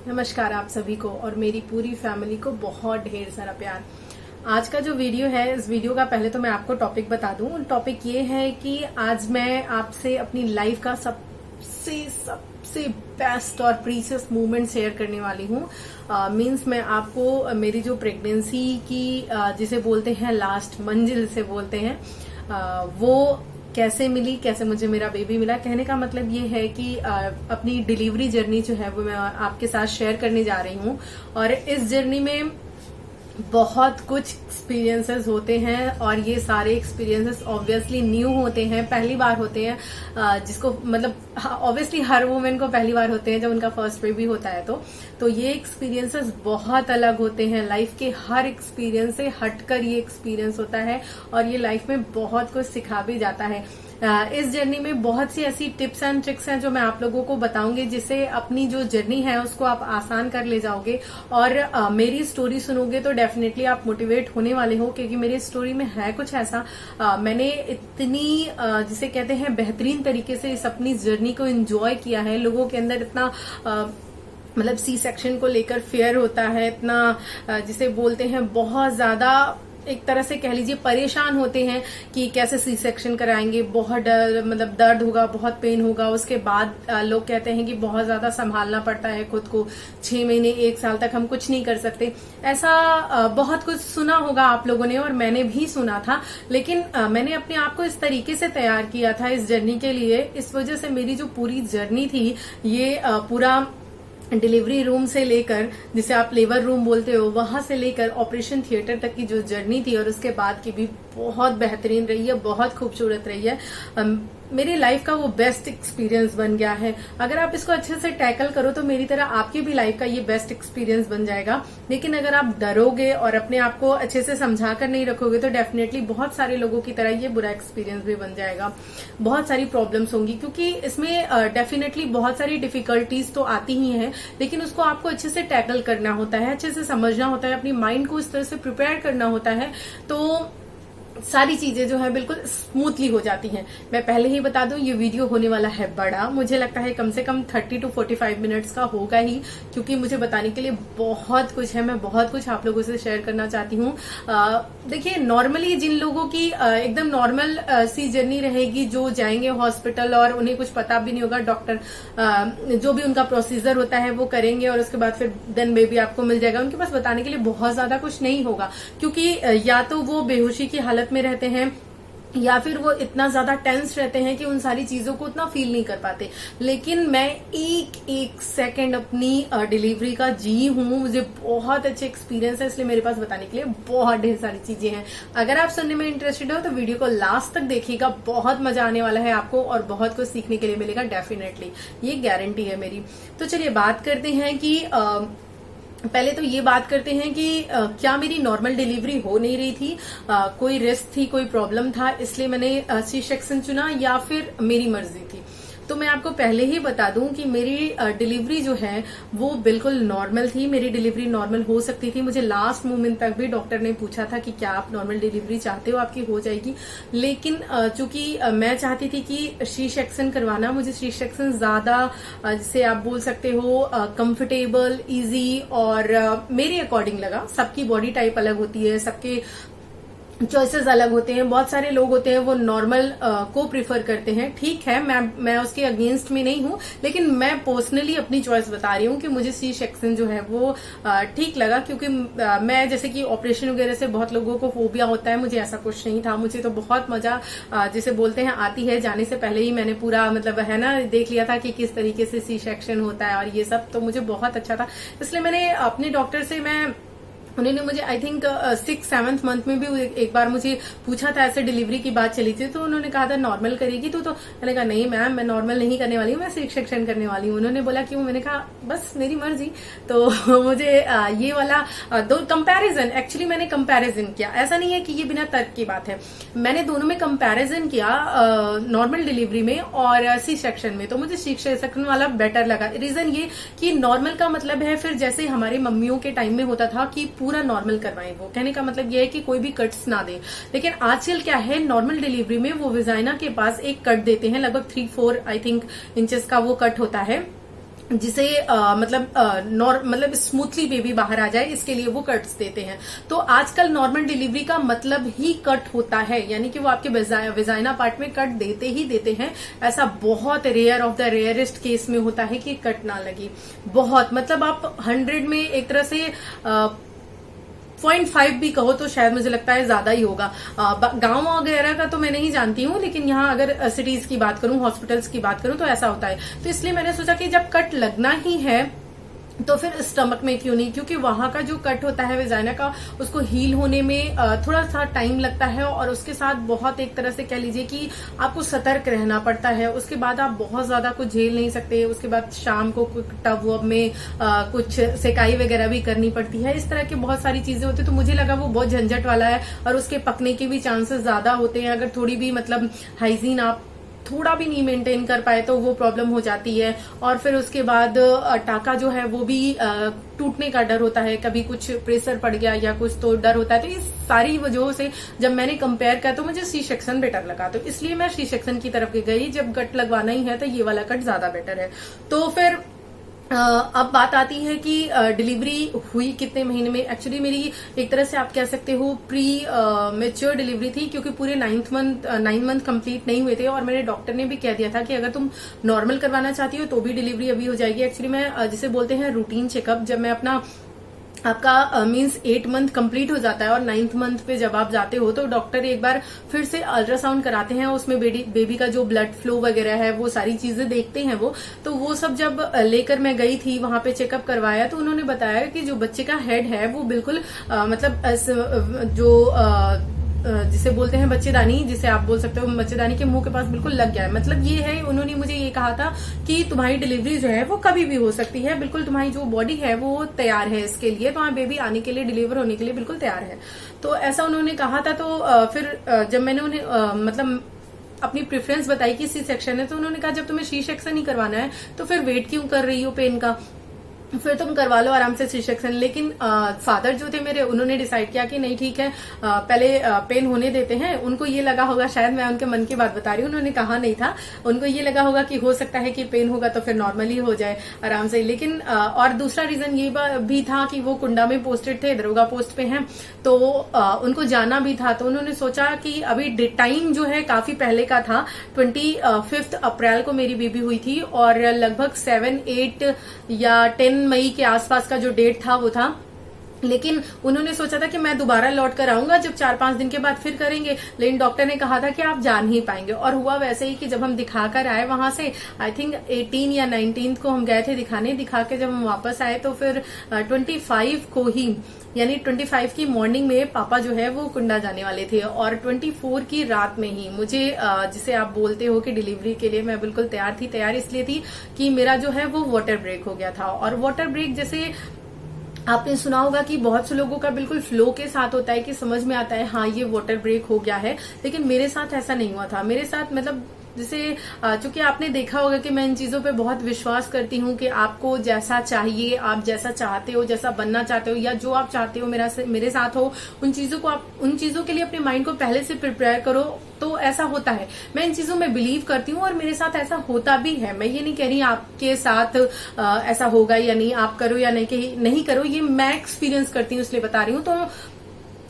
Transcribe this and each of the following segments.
नमस्कार आप सभी को और मेरी पूरी फैमिली को बहुत ढेर सारा प्यार। आज का जो वीडियो है, इस वीडियो का पहले तो मैं आपको टॉपिक बता दूं। टॉपिक ये है कि आज मैं आपसे अपनी लाइफ का सबसे बेस्ट और प्रीशियस मोमेंट शेयर करने वाली हूँ। मीन्स मैं आपको मेरी जो प्रेगनेंसी की जिसे बोलते हैं लास्ट मंजिल से बोलते हैं, वो कैसे मिली, कैसे मुझे मेरा बेबी मिला। कहने का मतलब ये है कि अपनी डिलीवरी जर्नी जो है वो मैं आपके साथ शेयर करने जा रही हूँ। और इस जर्नी में बहुत कुछ एक्सपीरियंसेस होते हैं और ये सारे एक्सपीरियंसेस ऑब्वियसली न्यू होते हैं, पहली बार होते हैं। जिसको मतलब ऑब्वियसली हर वुमेन को पहली बार होते हैं जब उनका फर्स्ट बेबी होता है। तो ये एक्सपीरियंसेस बहुत अलग होते हैं। लाइफ के हर एक्सपीरियंस से हटकर ये एक्सपीरियंस होता है और ये लाइफ में बहुत कुछ सिखा भी जाता है। इस जर्नी में बहुत सी ऐसी टिप्स एंड ट्रिक्स हैं जो मैं आप लोगों को बताऊंगी, जिससे अपनी जो जर्नी है उसको आप आसान कर ले जाओगे। और मेरी स्टोरी सुनोगे तो डेफिनेटली आप मोटिवेट होने वाले हो, क्योंकि मेरी स्टोरी में है कुछ ऐसा। मैंने इतनी जिसे कहते हैं बेहतरीन तरीके से इस अपनी जर्नी को एंजॉय किया है। लोगों के अंदर इतना मतलब सी सेक्शन को लेकर फेयर होता है, इतना जिसे बोलते हैं बहुत ज्यादा एक तरह से कह लीजिए परेशान होते हैं कि कैसे सी सेक्शन कराएंगे, बहुत मतलब दर्द होगा, बहुत पेन होगा। उसके बाद लोग कहते हैं कि बहुत ज्यादा संभालना पड़ता है खुद को, 6 महीने 1 साल तक हम कुछ नहीं कर सकते। ऐसा बहुत कुछ सुना होगा आप लोगों ने और मैंने भी सुना था। लेकिन मैंने अपने आप को इस तरीके से तैयार किया था इस जर्नी के लिए। इस वजह से मेरी जो पूरी जर्नी थी, ये पूरा डिलीवरी रूम से लेकर, जिसे आप लेबर रूम बोलते हो, वहां से लेकर ऑपरेशन थिएटर तक की जो जर्नी थी और उसके बाद की भी बहुत बेहतरीन रही है, बहुत खूबसूरत रही है। मेरी लाइफ का वो बेस्ट एक्सपीरियंस बन गया है। अगर आप इसको अच्छे से टैकल करो तो मेरी तरह आपकी भी लाइफ का ये बेस्ट एक्सपीरियंस बन जाएगा। लेकिन अगर आप डरोगे और अपने आप को अच्छे से समझा कर नहीं रखोगे तो डेफिनेटली बहुत सारे लोगों की तरह ये बुरा एक्सपीरियंस भी बन जाएगा। बहुत सारी प्रॉब्लम्स होंगी, क्योंकि इसमें डेफिनेटली बहुत सारी डिफिकल्टीज तो आती ही हैं, लेकिन उसको आपको अच्छे से टैकल करना होता है, अच्छे से समझना होता है, अपनी माइंड को इस तरह से प्रिपेयर करना होता है, तो सारी चीजें जो है बिल्कुल स्मूथली हो जाती हैं। मैं पहले ही बता दूं, ये वीडियो होने वाला है बड़ा। मुझे लगता है कम से कम 30 to 45 मिनट्स का होगा ही, क्योंकि मुझे बताने के लिए बहुत कुछ है। मैं बहुत कुछ आप लोगों से शेयर करना चाहती हूँ। देखिए, नॉर्मली जिन लोगों की एकदम नॉर्मल सी जर्नी रहेगी, जो जाएंगे हॉस्पिटल और उन्हें कुछ पता भी नहीं होगा, डॉक्टर जो भी उनका प्रोसीजर होता है वो करेंगे और उसके बाद फिर देन बेबी आपको मिल जाएगा। उनके पास बताने के लिए बहुत ज्यादा कुछ नहीं होगा, क्योंकि या तो वो बेहोशी की हालत में रहते हैं या फिर वो इतना ज्यादा टेंस रहते हैं कि उन सारी चीजों को उतना फील नहीं कर पाते। लेकिन मैं एक सेकंड अपनी डिलीवरी का जी हूं, मुझे बहुत अच्छे एक्सपीरियंस है, इसलिए मेरे पास बताने के लिए बहुत ढेर सारी चीजें हैं। अगर आप सुनने में इंटरेस्टेड हो तो वीडियो को लास्ट तक देखिएगा, बहुत मजा आने वाला है आपको और बहुत कुछ सीखने के लिए मिलेगा डेफिनेटली, ये गारंटी है मेरी। तो चलिए बात करते हैं कि पहले तो ये बात करते हैं कि क्या मेरी नॉर्मल डिलीवरी हो नहीं रही थी, कोई रिस्क थी, कोई प्रॉब्लम था इसलिए मैंने सी सेक्शन चुना, या फिर मेरी मर्जी थी। तो मैं आपको पहले ही बता दूं कि मेरी डिलीवरी जो है वो बिल्कुल नॉर्मल थी। मेरी डिलीवरी नॉर्मल हो सकती थी। मुझे लास्ट मोमेंट तक भी डॉक्टर ने पूछा था कि क्या आप नॉर्मल डिलीवरी चाहते हो, आपकी हो जाएगी। लेकिन चूंकि मैं चाहती थी कि सी सेक्शन करवाना, मुझे सी सेक्शन ज्यादा जिसे आप बोल सकते हो कंफर्टेबल, इजी और मेरे अकॉर्डिंग लगा। सबकी बॉडी टाइप अलग होती है, सबके चॉइसेस अलग होते हैं। बहुत सारे लोग होते हैं वो नॉर्मल को प्रिफर करते हैं, ठीक है, मैं उसके अगेंस्ट में नहीं हूं, लेकिन मैं पर्सनली अपनी चॉइस बता रही हूं कि मुझे सी सेक्शन जो है वो ठीक लगा। क्योंकि मैं जैसे कि ऑपरेशन वगैरह से बहुत लोगों को फोबिया होता है, मुझे ऐसा कुछ नहीं था। मुझे तो बहुत मजा जिसे बोलते हैं आती है। जाने से पहले ही मैंने पूरा मतलब है ना देख लिया था कि किस तरीके से सी सेक्शन होता है और ये सब, तो मुझे बहुत अच्छा था। इसलिए मैंने अपने डॉक्टर से उन्होंने मुझे आई थिंक 6-7 मंथ में भी एक बार मुझे पूछा था, ऐसे डिलीवरी की बात चली थी, तो उन्होंने कहा था नॉर्मल करेगी तो मैंने कहा नहीं मैम, मैं नॉर्मल नहीं करने वाली हूँ, मैं सी सेक्शन करने वाली हूँ। उन्होंने बोला क्यों, मैंने कहा बस मेरी मर्जी। तो मुझे ये वाला दो कंपैरिजन, एक्चुअली मैंने कंपैरिजन किया, ऐसा नहीं है कि ये बिना तर्क की बात है। मैंने दोनों में कंपैरिजन किया, नॉर्मल डिलीवरी में और सी सेक्शन में, तो मुझे सी सेक्शन वाला बेटर लगा। रीजन ये कि नॉर्मल का मतलब है फिर जैसे हमारी मम्मियों के टाइम में होता था कि पूरा नॉर्मल करवाएं। वो कहने का मतलब ये है कि कोई भी कट्स ना दे। लेकिन आजकल क्या है, नॉर्मल डिलीवरी में वो विजाइना के पास एक कट देते हैं, लगभग 3-4 आई थिंक इंचेस का वो कट होता है। जिसे मतलब स्मूथली बेबी बाहर आ जाए, इसके लिए वो कट्स देते हैं। तो आजकल नॉर्मल डिलीवरी का मतलब ही कट होता है, यानी कि वो आपके वेजाइना पार्ट में कट देते ही देते हैं। ऐसा बहुत rare of the rarest case में होता है कि कट ना लगी। बहुत मतलब आप 100 में एक तरह से 0.5 भी कहो तो शायद मुझे लगता है ज्यादा ही होगा। गांव वगैरह का तो मैं नहीं जानती हूँ, लेकिन यहाँ अगर सिटीज की बात करूं, हॉस्पिटल्स की बात करूं, तो ऐसा होता है। तो इसलिए मैंने सोचा कि जब कट लगना ही है तो फिर स्टमक में क्यों नहीं, क्योंकि वहां का जो कट होता है वेजाइना का, उसको हील होने में थोड़ा सा टाइम लगता है, और उसके साथ बहुत एक तरह से कह लीजिए कि आपको सतर्क रहना पड़ता है। उसके बाद आप बहुत ज्यादा कुछ झेल नहीं सकते। उसके बाद शाम को टब वब में कुछ सेकाई वगैरह भी करनी पड़ती है। इस तरह की बहुत सारी चीजें होती है। तो मुझे लगा वो बहुत झंझट वाला है, और उसके पकने के भी चांसेस ज्यादा होते हैं। अगर थोड़ी भी मतलब हाइजीन आप थोड़ा भी नहीं मेंटेन कर पाए तो वो प्रॉब्लम हो जाती है। और फिर उसके बाद टाका जो है वो भी टूटने का डर होता है, कभी कुछ प्रेशर पड़ गया या कुछ तो डर होता है। तो इस सारी वजहों से जब मैंने कंपेयर किया तो मुझे सी सेक्शन बेटर लगा, तो इसलिए मैं सी सेक्शन की तरफ गई। जब कट लगवाना ही है तो ये वाला कट ज्यादा बेटर है। तो फिर अब बात आती है कि डिलीवरी हुई कितने महीने में। एक्चुअली मेरी एक तरह से आप कह सकते हो प्री मेच्योर डिलीवरी थी, क्योंकि पूरे 9 मंथ कंप्लीट नहीं हुए थे। और मेरे डॉक्टर ने भी कह दिया था कि अगर तुम नॉर्मल करवाना चाहती हो तो भी डिलीवरी अभी हो जाएगी। एक्चुअली मैं जिसे बोलते हैं रूटीन चेकअप, जब मैं अपना आपका मींस 8 मंथ कंप्लीट हो जाता है और 9th मंथ पे जब आप जाते हो तो डॉक्टर एक बार फिर से अल्ट्रासाउंड कराते हैं। उसमें बेबी का जो ब्लड फ्लो वगैरह है वो सारी चीजें देखते हैं वो। तो वो सब जब लेकर मैं गई थी वहां पे चेकअप करवाया, तो उन्होंने बताया कि जो बच्चे का हेड है वो बिल्कुल मतलब जो जिसे बोलते हैं बच्चेदानी, जिसे आप बोल सकते हो बच्चेदानी के मुंह के पास बिल्कुल लग गया है। मतलब ये है, उन्होंने मुझे ये कहा था कि तुम्हारी डिलीवरी जो है वो कभी भी हो सकती है, बिल्कुल तुम्हारी जो बॉडी है वो तैयार है इसके लिए, तुम्हारा बेबी आने के लिए, डिलीवर होने के लिए बिल्कुल तैयार है। तो ऐसा उन्होंने कहा था। तो फिर जब मैंने उन्हें मतलब अपनी प्रेफरेंस बताई कि सी सेक्शन है, तो उन्होंने कहा जब तुम्हें सी सेक्शन ही करवाना है तो फिर वेट क्यों कर रही हो पेन का, फिर तुम करवा लो आराम से सी सेक्शन। लेकिन फादर जो थे मेरे, उन्होंने डिसाइड किया कि नहीं ठीक है, पहले पेन होने देते हैं। उनको ये लगा होगा, शायद मैं उनके मन की बात बता रही हूँ, उन्होंने कहा नहीं था, उनको ये लगा होगा कि हो सकता है कि पेन होगा तो फिर नॉर्मली हो जाए आराम से। लेकिन और दूसरा रीजन ये भी था कि वो कुंडा में पोस्टेड थे, दरोगा पोस्ट पे हैं, तो उनको जाना भी था। तो उन्होंने सोचा कि अभी टाइम जो है काफी पहले का था, 25 अप्रैल को मेरी बेबी हुई थी, और लगभग 7, 8 या 10 मई के आसपास का जो डेट था वो था। लेकिन उन्होंने सोचा था कि मैं दोबारा लौट कर आऊंगा जब 4-5 दिन के बाद फिर करेंगे, लेकिन डॉक्टर ने कहा था कि आप जा नहीं पाएंगे। और हुआ वैसे ही कि जब हम दिखाकर आए वहां से, आई थिंक 18 या 19 को हम गए थे दिखाने, दिखा के जब हम वापस आए तो फिर 25 को ही, यानी 25 की मॉर्निंग में पापा जो है वो कुंडा जाने वाले थे। और 24 की रात में ही मुझे जिसे आप बोलते हो कि डिलीवरी के लिए मैं बिल्कुल तैयार थी। तैयार इसलिए थी कि मेरा जो है वो वाटर ब्रेक हो गया था। और वाटर ब्रेक जैसे आपने सुना होगा कि बहुत से लोगों का बिल्कुल फ्लो के साथ होता है कि समझ में आता है हाँ ये वाटर ब्रेक हो गया है, लेकिन मेरे साथ ऐसा नहीं हुआ था। मेरे साथ मतलब जिसे चूंकि आपने देखा होगा कि मैं इन चीजों पे बहुत विश्वास करती हूँ कि आपको जैसा चाहिए, आप जैसा चाहते हो, जैसा बनना चाहते हो, या जो आप चाहते हो मेरे साथ हो, उन चीजों के लिए अपने माइंड को पहले से प्रिपेयर करो तो ऐसा होता है। मैं इन चीजों में बिलीव करती हूँ और मेरे साथ ऐसा होता भी है। मैं ये नहीं कह रही आपके साथ ऐसा होगा या नहीं, आप करो या नहीं करो, ये मैं एक्सपीरियंस करती हूँ इसलिए बता रही हूँ। तो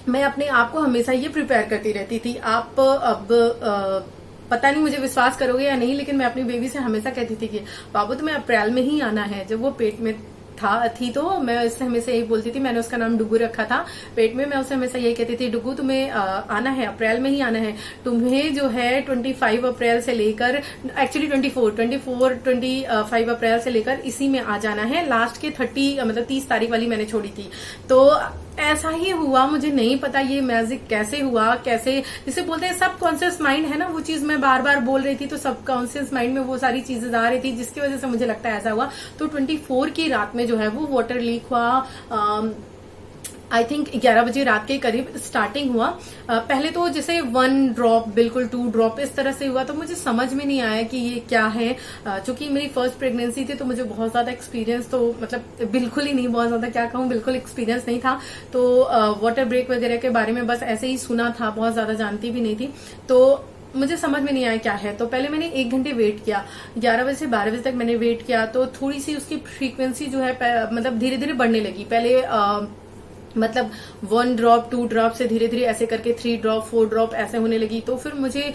मैं अपने आप को हमेशा ये प्रिपेयर करती रहती थी। आप अब पता नहीं मुझे विश्वास करोगे या नहीं, लेकिन मैं अपनी बेबी से हमेशा कहती थी कि बाबू तुम्हें अप्रैल में ही आना है। जब वो पेट में थी तो मैं उससे हमेशा यही बोलती थी, मैंने उसका नाम डुगू रखा था पेट में। मैं उससे हमेशा यही कहती थी, डुगू तुम्हें आना है, अप्रैल में ही आना है। तुम्हें जो है 25 अप्रैल से लेकर, एक्चुअली 25 अप्रैल से लेकर इसी में आ जाना है। लास्ट के 30 तारीख वाली मैंने छोड़ी थी। तो ऐसा ही हुआ। मुझे नहीं पता ये मैजिक कैसे हुआ, कैसे जिसे बोलते हैं सब कॉन्शियस माइंड है ना, वो चीज मैं बार बार बोल रही थी तो सब कॉन्शियस माइंड में वो सारी चीजें आ रही थी, जिसकी वजह से मुझे लगता है ऐसा हुआ। तो 24 की रात में जो है वो वाटर लीक हुआ। आई थिंक 11 बजे रात के करीब स्टार्टिंग हुआ। पहले तो जैसे 1 ड्रॉप, बिल्कुल 2 ड्रॉप इस तरह से हुआ, तो मुझे समझ में नहीं आया कि ये क्या है। चूंकि मेरी फर्स्ट प्रेगनेंसी थी तो मुझे बहुत ज्यादा एक्सपीरियंस तो मतलब बिल्कुल ही नहीं, बहुत ज्यादा क्या कहूँ, बिल्कुल एक्सपीरियंस नहीं था। तो वाटर ब्रेक वगैरह के बारे में बस ऐसे ही सुना था, बहुत ज्यादा जानती भी नहीं थी। तो मुझे समझ में नहीं आया क्या है। तो पहले मैंने 1 घंटे वेट किया, 11 बजे से 12 बजे तक मैंने वेट किया। तो थोड़ी सी उसकी फ्रीक्वेंसी जो है मतलब धीरे धीरे बढ़ने लगी। पहले मतलब 1 ड्रॉप 2 ड्रॉप से धीरे धीरे ऐसे करके 3 ड्रॉप 4 ड्रॉप ऐसे होने लगी। तो फिर मुझे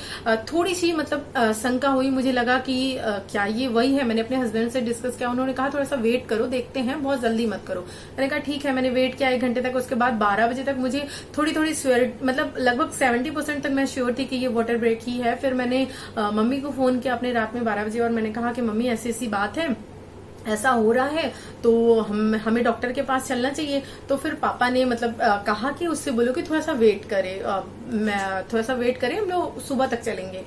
थोड़ी सी मतलब शंका हुई, मुझे लगा कि क्या ये वही है। मैंने अपने हस्बैंड से डिस्कस किया, उन्होंने कहा थोड़ा सा वेट करो, देखते हैं, बहुत जल्दी मत करो। मैंने कहा ठीक है। मैंने वेट किया 1 घंटे तक। उसके बाद 12 बजे तक मुझे थोड़ी थोड़ी श्योर, मतलब लगभग 70% तक मैं श्योर थी कि ये वाटर ब्रेक ही है। फिर मैंने मम्मी को फोन किया अपने रात में 12 बजे, और मैंने कहा कि मम्मी ऐसी ऐसी बात है, ऐसा हो रहा है, तो हमें डॉक्टर के पास चलना चाहिए। तो फिर पापा ने मतलब कहा कि उससे बोलो कि थोड़ा सा वेट करे, थोड़ा सा वेट करें, हम लोग सुबह तक चलेंगे।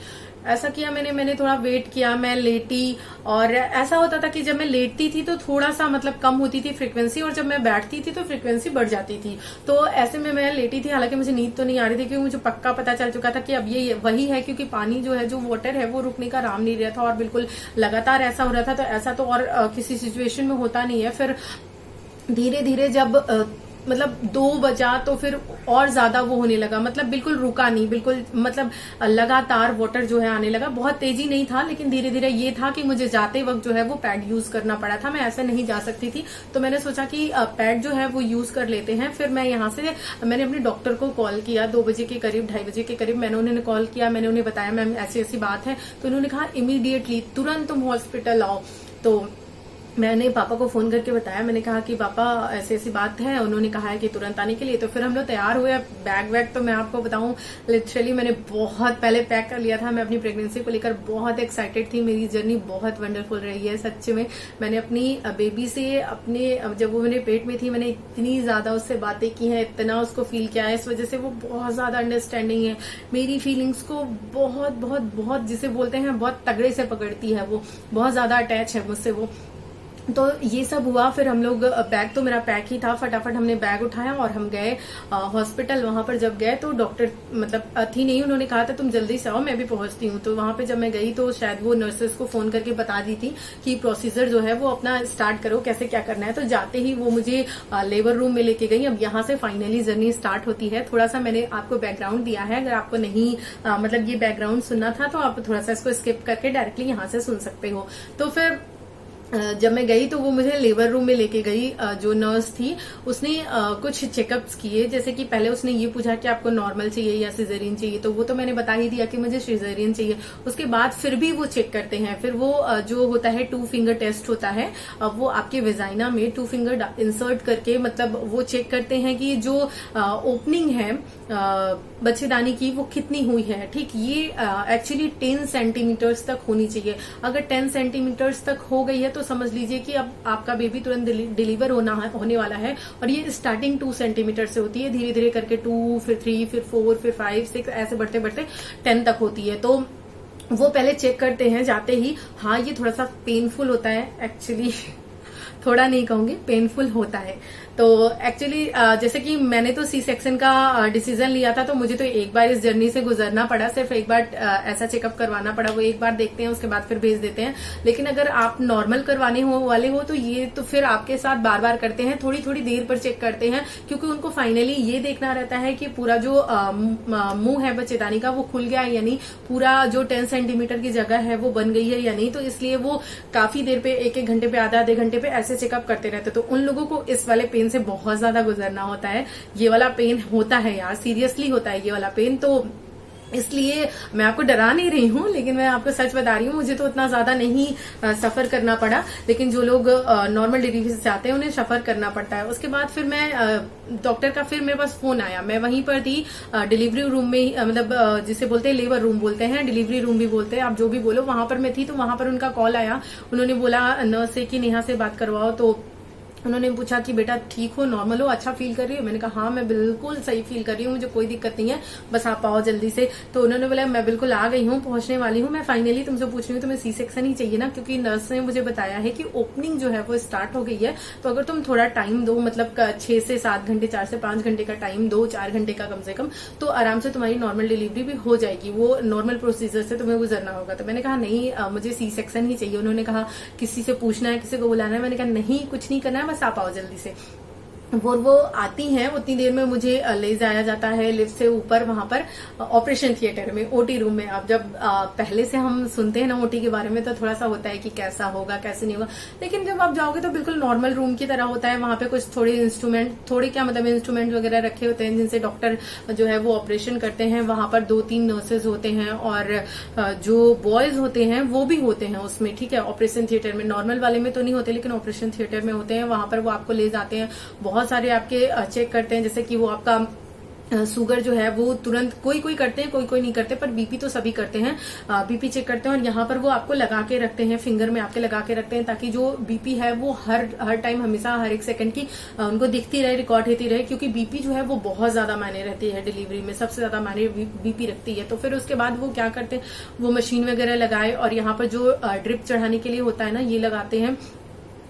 ऐसा किया मैंने थोड़ा वेट किया, मैं लेटी। और ऐसा होता था कि जब मैं लेटती थी तो थोड़ा सा मतलब कम होती थी फ्रीक्वेंसी, और जब मैं बैठती थी तो फ्रीक्वेंसी बढ़ जाती थी। तो ऐसे में मैं लेटी थी, हालांकि मुझे नींद तो नहीं आ रही थी, क्योंकि मुझे पक्का पता चल चुका था कि अब ये वही है, क्योंकि पानी जो है, जो वाटर है, वो रुकने का नाम नहीं रहा था, और बिल्कुल लगातार ऐसा हो रहा था। तो ऐसा तो और किसी सिचुएशन में होता नहीं है। फिर धीरे धीरे जब मतलब 2 बजा तो फिर और ज्यादा वो होने लगा, मतलब बिल्कुल रुका नहीं, बिल्कुल मतलब लगातार वाटर जो है आने लगा। बहुत तेजी नहीं था, लेकिन धीरे धीरे ये था कि मुझे जाते वक्त जो है वो पैड यूज करना पड़ा था, मैं ऐसे नहीं जा सकती थी। तो मैंने सोचा कि पैड जो है वो यूज कर लेते हैं। फिर मैं यहाँ से मैंने अपने डॉक्टर को कॉल किया 2 बजे के करीब, 2:30 बजे के करीब मैंने उन्हें कॉल किया। मैंने उन्हें बताया मैम ऐसी ऐसी बात है। तो उन्होंने कहा इमीडिएटली तुरंत तुम हॉस्पिटल आओ। तो मैंने पापा को फोन करके बताया, मैंने कहा कि पापा ऐसी ऐसी बात है, उन्होंने कहा है कि तुरंत आने के लिए। तो फिर हम लोग तैयार हुए। बैग वैग तो मैं आपको बताऊं, लिटरली मैंने बहुत पहले पैक कर लिया था। मैं अपनी प्रेगनेंसी को लेकर बहुत एक्साइटेड थी। मेरी जर्नी बहुत वंडरफुल रही है सच्चे में। मैंने अपनी बेबी से, अपने जब वो मेरे पेट में थी, मैंने इतनी ज्यादा उससे बातें की हैं, इतना उसको फील किया है। इस वजह से वो बहुत ज्यादा अंडरस्टैंडिंग है, मेरी फीलिंग्स को बहुत बहुत बहुत, जिसे बोलते हैं, बहुत तगड़े से पकड़ती है। वो बहुत ज्यादा अटैच है मुझसे वो। तो ये सब हुआ। फिर हम लोग, बैग तो मेरा पैक ही था, फटाफट हमने बैग उठाया और हम गए हॉस्पिटल। वहां पर जब गए तो डॉक्टर मतलब थी नहीं, उन्होंने कहा था तुम जल्दी से आओ, मैं भी पहुंचती हूँ। तो वहां पे जब मैं गई तो शायद वो नर्सेस को फोन करके बता दी थी कि प्रोसीजर जो है वो अपना स्टार्ट करो, कैसे क्या करना है। तो जाते ही वो मुझे लेबर रूम में लेके गई। अब यहाँ से फाइनली जर्नी स्टार्ट होती है। थोड़ा सा मैंने आपको बैकग्राउंड दिया है, अगर आपको नहीं मतलब ये बैकग्राउंड सुनना था तो आप थोड़ा सा इसको स्किप करके डायरेक्टली यहाँ से सुन सकते हो। तो फिर जब मैं गई तो वो मुझे लेबर रूम में लेके गई। जो नर्स थी उसने कुछ चेकअप्स किए, जैसे कि पहले उसने ये पूछा कि आपको नॉर्मल चाहिए या सिजेरियन चाहिए। तो वो तो मैंने बता ही दिया कि मुझे सिजेरियन चाहिए। उसके बाद फिर भी वो चेक करते हैं। फिर वो जो होता है 2 फिंगर टेस्ट होता है, वो आपके वेजाइना में 2 फिंगर इंसर्ट करके मतलब वो चेक करते हैं कि जो ओपनिंग है बच्चेदानी की वो कितनी हुई है। ठीक, ये एक्चुअली 10 सेंटीमीटर्स तक होनी चाहिए। अगर 10 सेंटीमीटर्स तक हो गई है तो समझ लीजिए कि अब आपका बेबी तुरंत डिलीवर होने वाला है। और ये स्टार्टिंग 2 सेंटीमीटर से होती है, धीरे धीरे करके 2, फिर 3, फिर 4, फिर 5, 6 ऐसे बढ़ते बढ़ते 10 तक होती है। तो वो पहले चेक करते हैं जाते ही। हाँ, ये थोड़ा सा पेनफुल होता है एक्चुअली थोड़ा नहीं कहूंगी, पेनफुल होता है। तो एक्चुअली जैसे कि मैंने तो सी सेक्शन का डिसीजन लिया था, तो मुझे तो एक बार इस जर्नी से गुजरना पड़ा, सिर्फ एक बार ऐसा चेकअप करवाना पड़ा। वो एक बार देखते हैं, उसके बाद फिर भेज देते हैं। लेकिन अगर आप नॉर्मल करवाने वाले हो तो ये तो फिर आपके साथ बार बार करते हैं, थोड़ी थोड़ी देर पर चेक करते हैं, क्योंकि उनको फाइनली ये देखना रहता है कि पूरा जो मुंह है बच्चेदानी का वो खुल गया है या नहीं, पूरा जो 10 सेंटीमीटर की जगह है वो बन गई है या नहीं। तो इसलिए वो काफी देर पे, 1-1 घंटे पे, आधे घंटे पे ऐसे चेकअप करते रहते। तो उन लोगों को इस वाले पेन से बहुत ज्यादा गुजरना होता है। ये वाला पेन होता है यार, सीरियसली होता है ये वाला पेन। तो इसलिए मैं आपको डरा नहीं रही हूँ, लेकिन मैं आपको सच बता रही हूँ, मुझे तो उतना ज्यादा नहीं सफर करना पड़ा। लेकिन जो लोग नॉर्मल डिलीवरी से आते हैं उन्हें सफर करना पड़ता है। उसके बाद फिर मैं डॉक्टर का फिर मेरे पास फोन आया। मैं वहीं पर थी डिलीवरी रूम में, मतलब जिसे बोलते हैं लेबर रूम बोलते हैं, डिलीवरी रूम भी बोलते हैं, आप जो भी बोलो, वहां पर मैं थी। तो वहां पर उनका कॉल आया। उन्होंने बोला नर्स से कि नेहा से बात करवाओ। तो उन्होंने पूछा कि बेटा ठीक हो, नॉर्मल हो, अच्छा फील कर रही हो? मैंने कहा हाँ, मैं बिल्कुल सही फील कर रही हूँ, मुझे कोई दिक्कत नहीं है, बस आप आओ जल्दी से। तो उन्होंने बोला मैं बिल्कुल आ गई हूँ, पहुंचने वाली हूँ। मैं फाइनली तुमसे पूछ रही हूँ तुम्हें सी सेक्शन ही चाहिए ना? क्योंकि नर्स ने मुझे बताया है कि ओपनिंग जो है वो स्टार्ट हो गई है। तो अगर तुम थोड़ा टाइम दो, मतलब 6 से 7 घंटे, 4 से 5 घंटे का टाइम दो, 4 घंटे का कम से कम, तो आराम से तुम्हारी नॉर्मल डिलीवरी भी हो जाएगी। वो नॉर्मल प्रोसीजर से तुम्हें गुजरना होगा। तो मैंने कहा नहीं, मुझे सी सेक्शन ही चाहिए। उन्होंने कहा किसी से पूछना है, किसी को बुलाना है? मैंने कहा नहीं, कुछ नहीं करना है, बस आप आओ जल्दी से। वो आती हैं, उतनी देर में मुझे ले जाया जाता है लिफ्ट से ऊपर, वहां पर ऑपरेशन थिएटर में, ओटी रूम में। अब जब पहले से हम सुनते हैं ना ओटी के बारे में तो थोड़ा सा होता है कि कैसा होगा कैसे नहीं होगा, लेकिन जब आप जाओगे तो बिल्कुल नॉर्मल रूम की तरह होता है। वहां पे कुछ थोड़े इंस्ट्रूमेंट वगैरह रखे होते हैं जिनसे डॉक्टर जो है वो ऑपरेशन करते हैं। वहां पर 2-3 नर्सेज होते हैं और जो बॉयज होते हैं वो भी होते हैं उसमें, ठीक है, ऑपरेशन थिएटर में। नॉर्मल वाले में तो नहीं होते लेकिन ऑपरेशन थिएटर में होते हैं। वहां पर वो आपको ले जाते हैं, बहुत सारे आपके चेक करते हैं, जैसे कि वो आपका शुगर जो है वो तुरंत, कोई करते हैं कोई नहीं करते, पर बीपी तो सभी करते हैं। बीपी चेक करते हैं और यहाँ पर वो आपको लगा के रखते हैं, फिंगर में आपके लगा के रखते हैं, ताकि जो बीपी है वो हर टाइम, हमेशा, हर एक सेकंड की उनको दिखती रहे, रिकॉर्ड होती रहे, क्योंकि बीपी जो है वो बहुत ज्यादा मायने रहती है डिलीवरी में, सबसे ज्यादा मायने बीपी रखती है। तो फिर उसके बाद वो क्या करते हैं, वो मशीन वगैरह लगाए और यहाँ पर जो ड्रिप चढ़ाने के लिए होता है ना, ये लगाते हैं,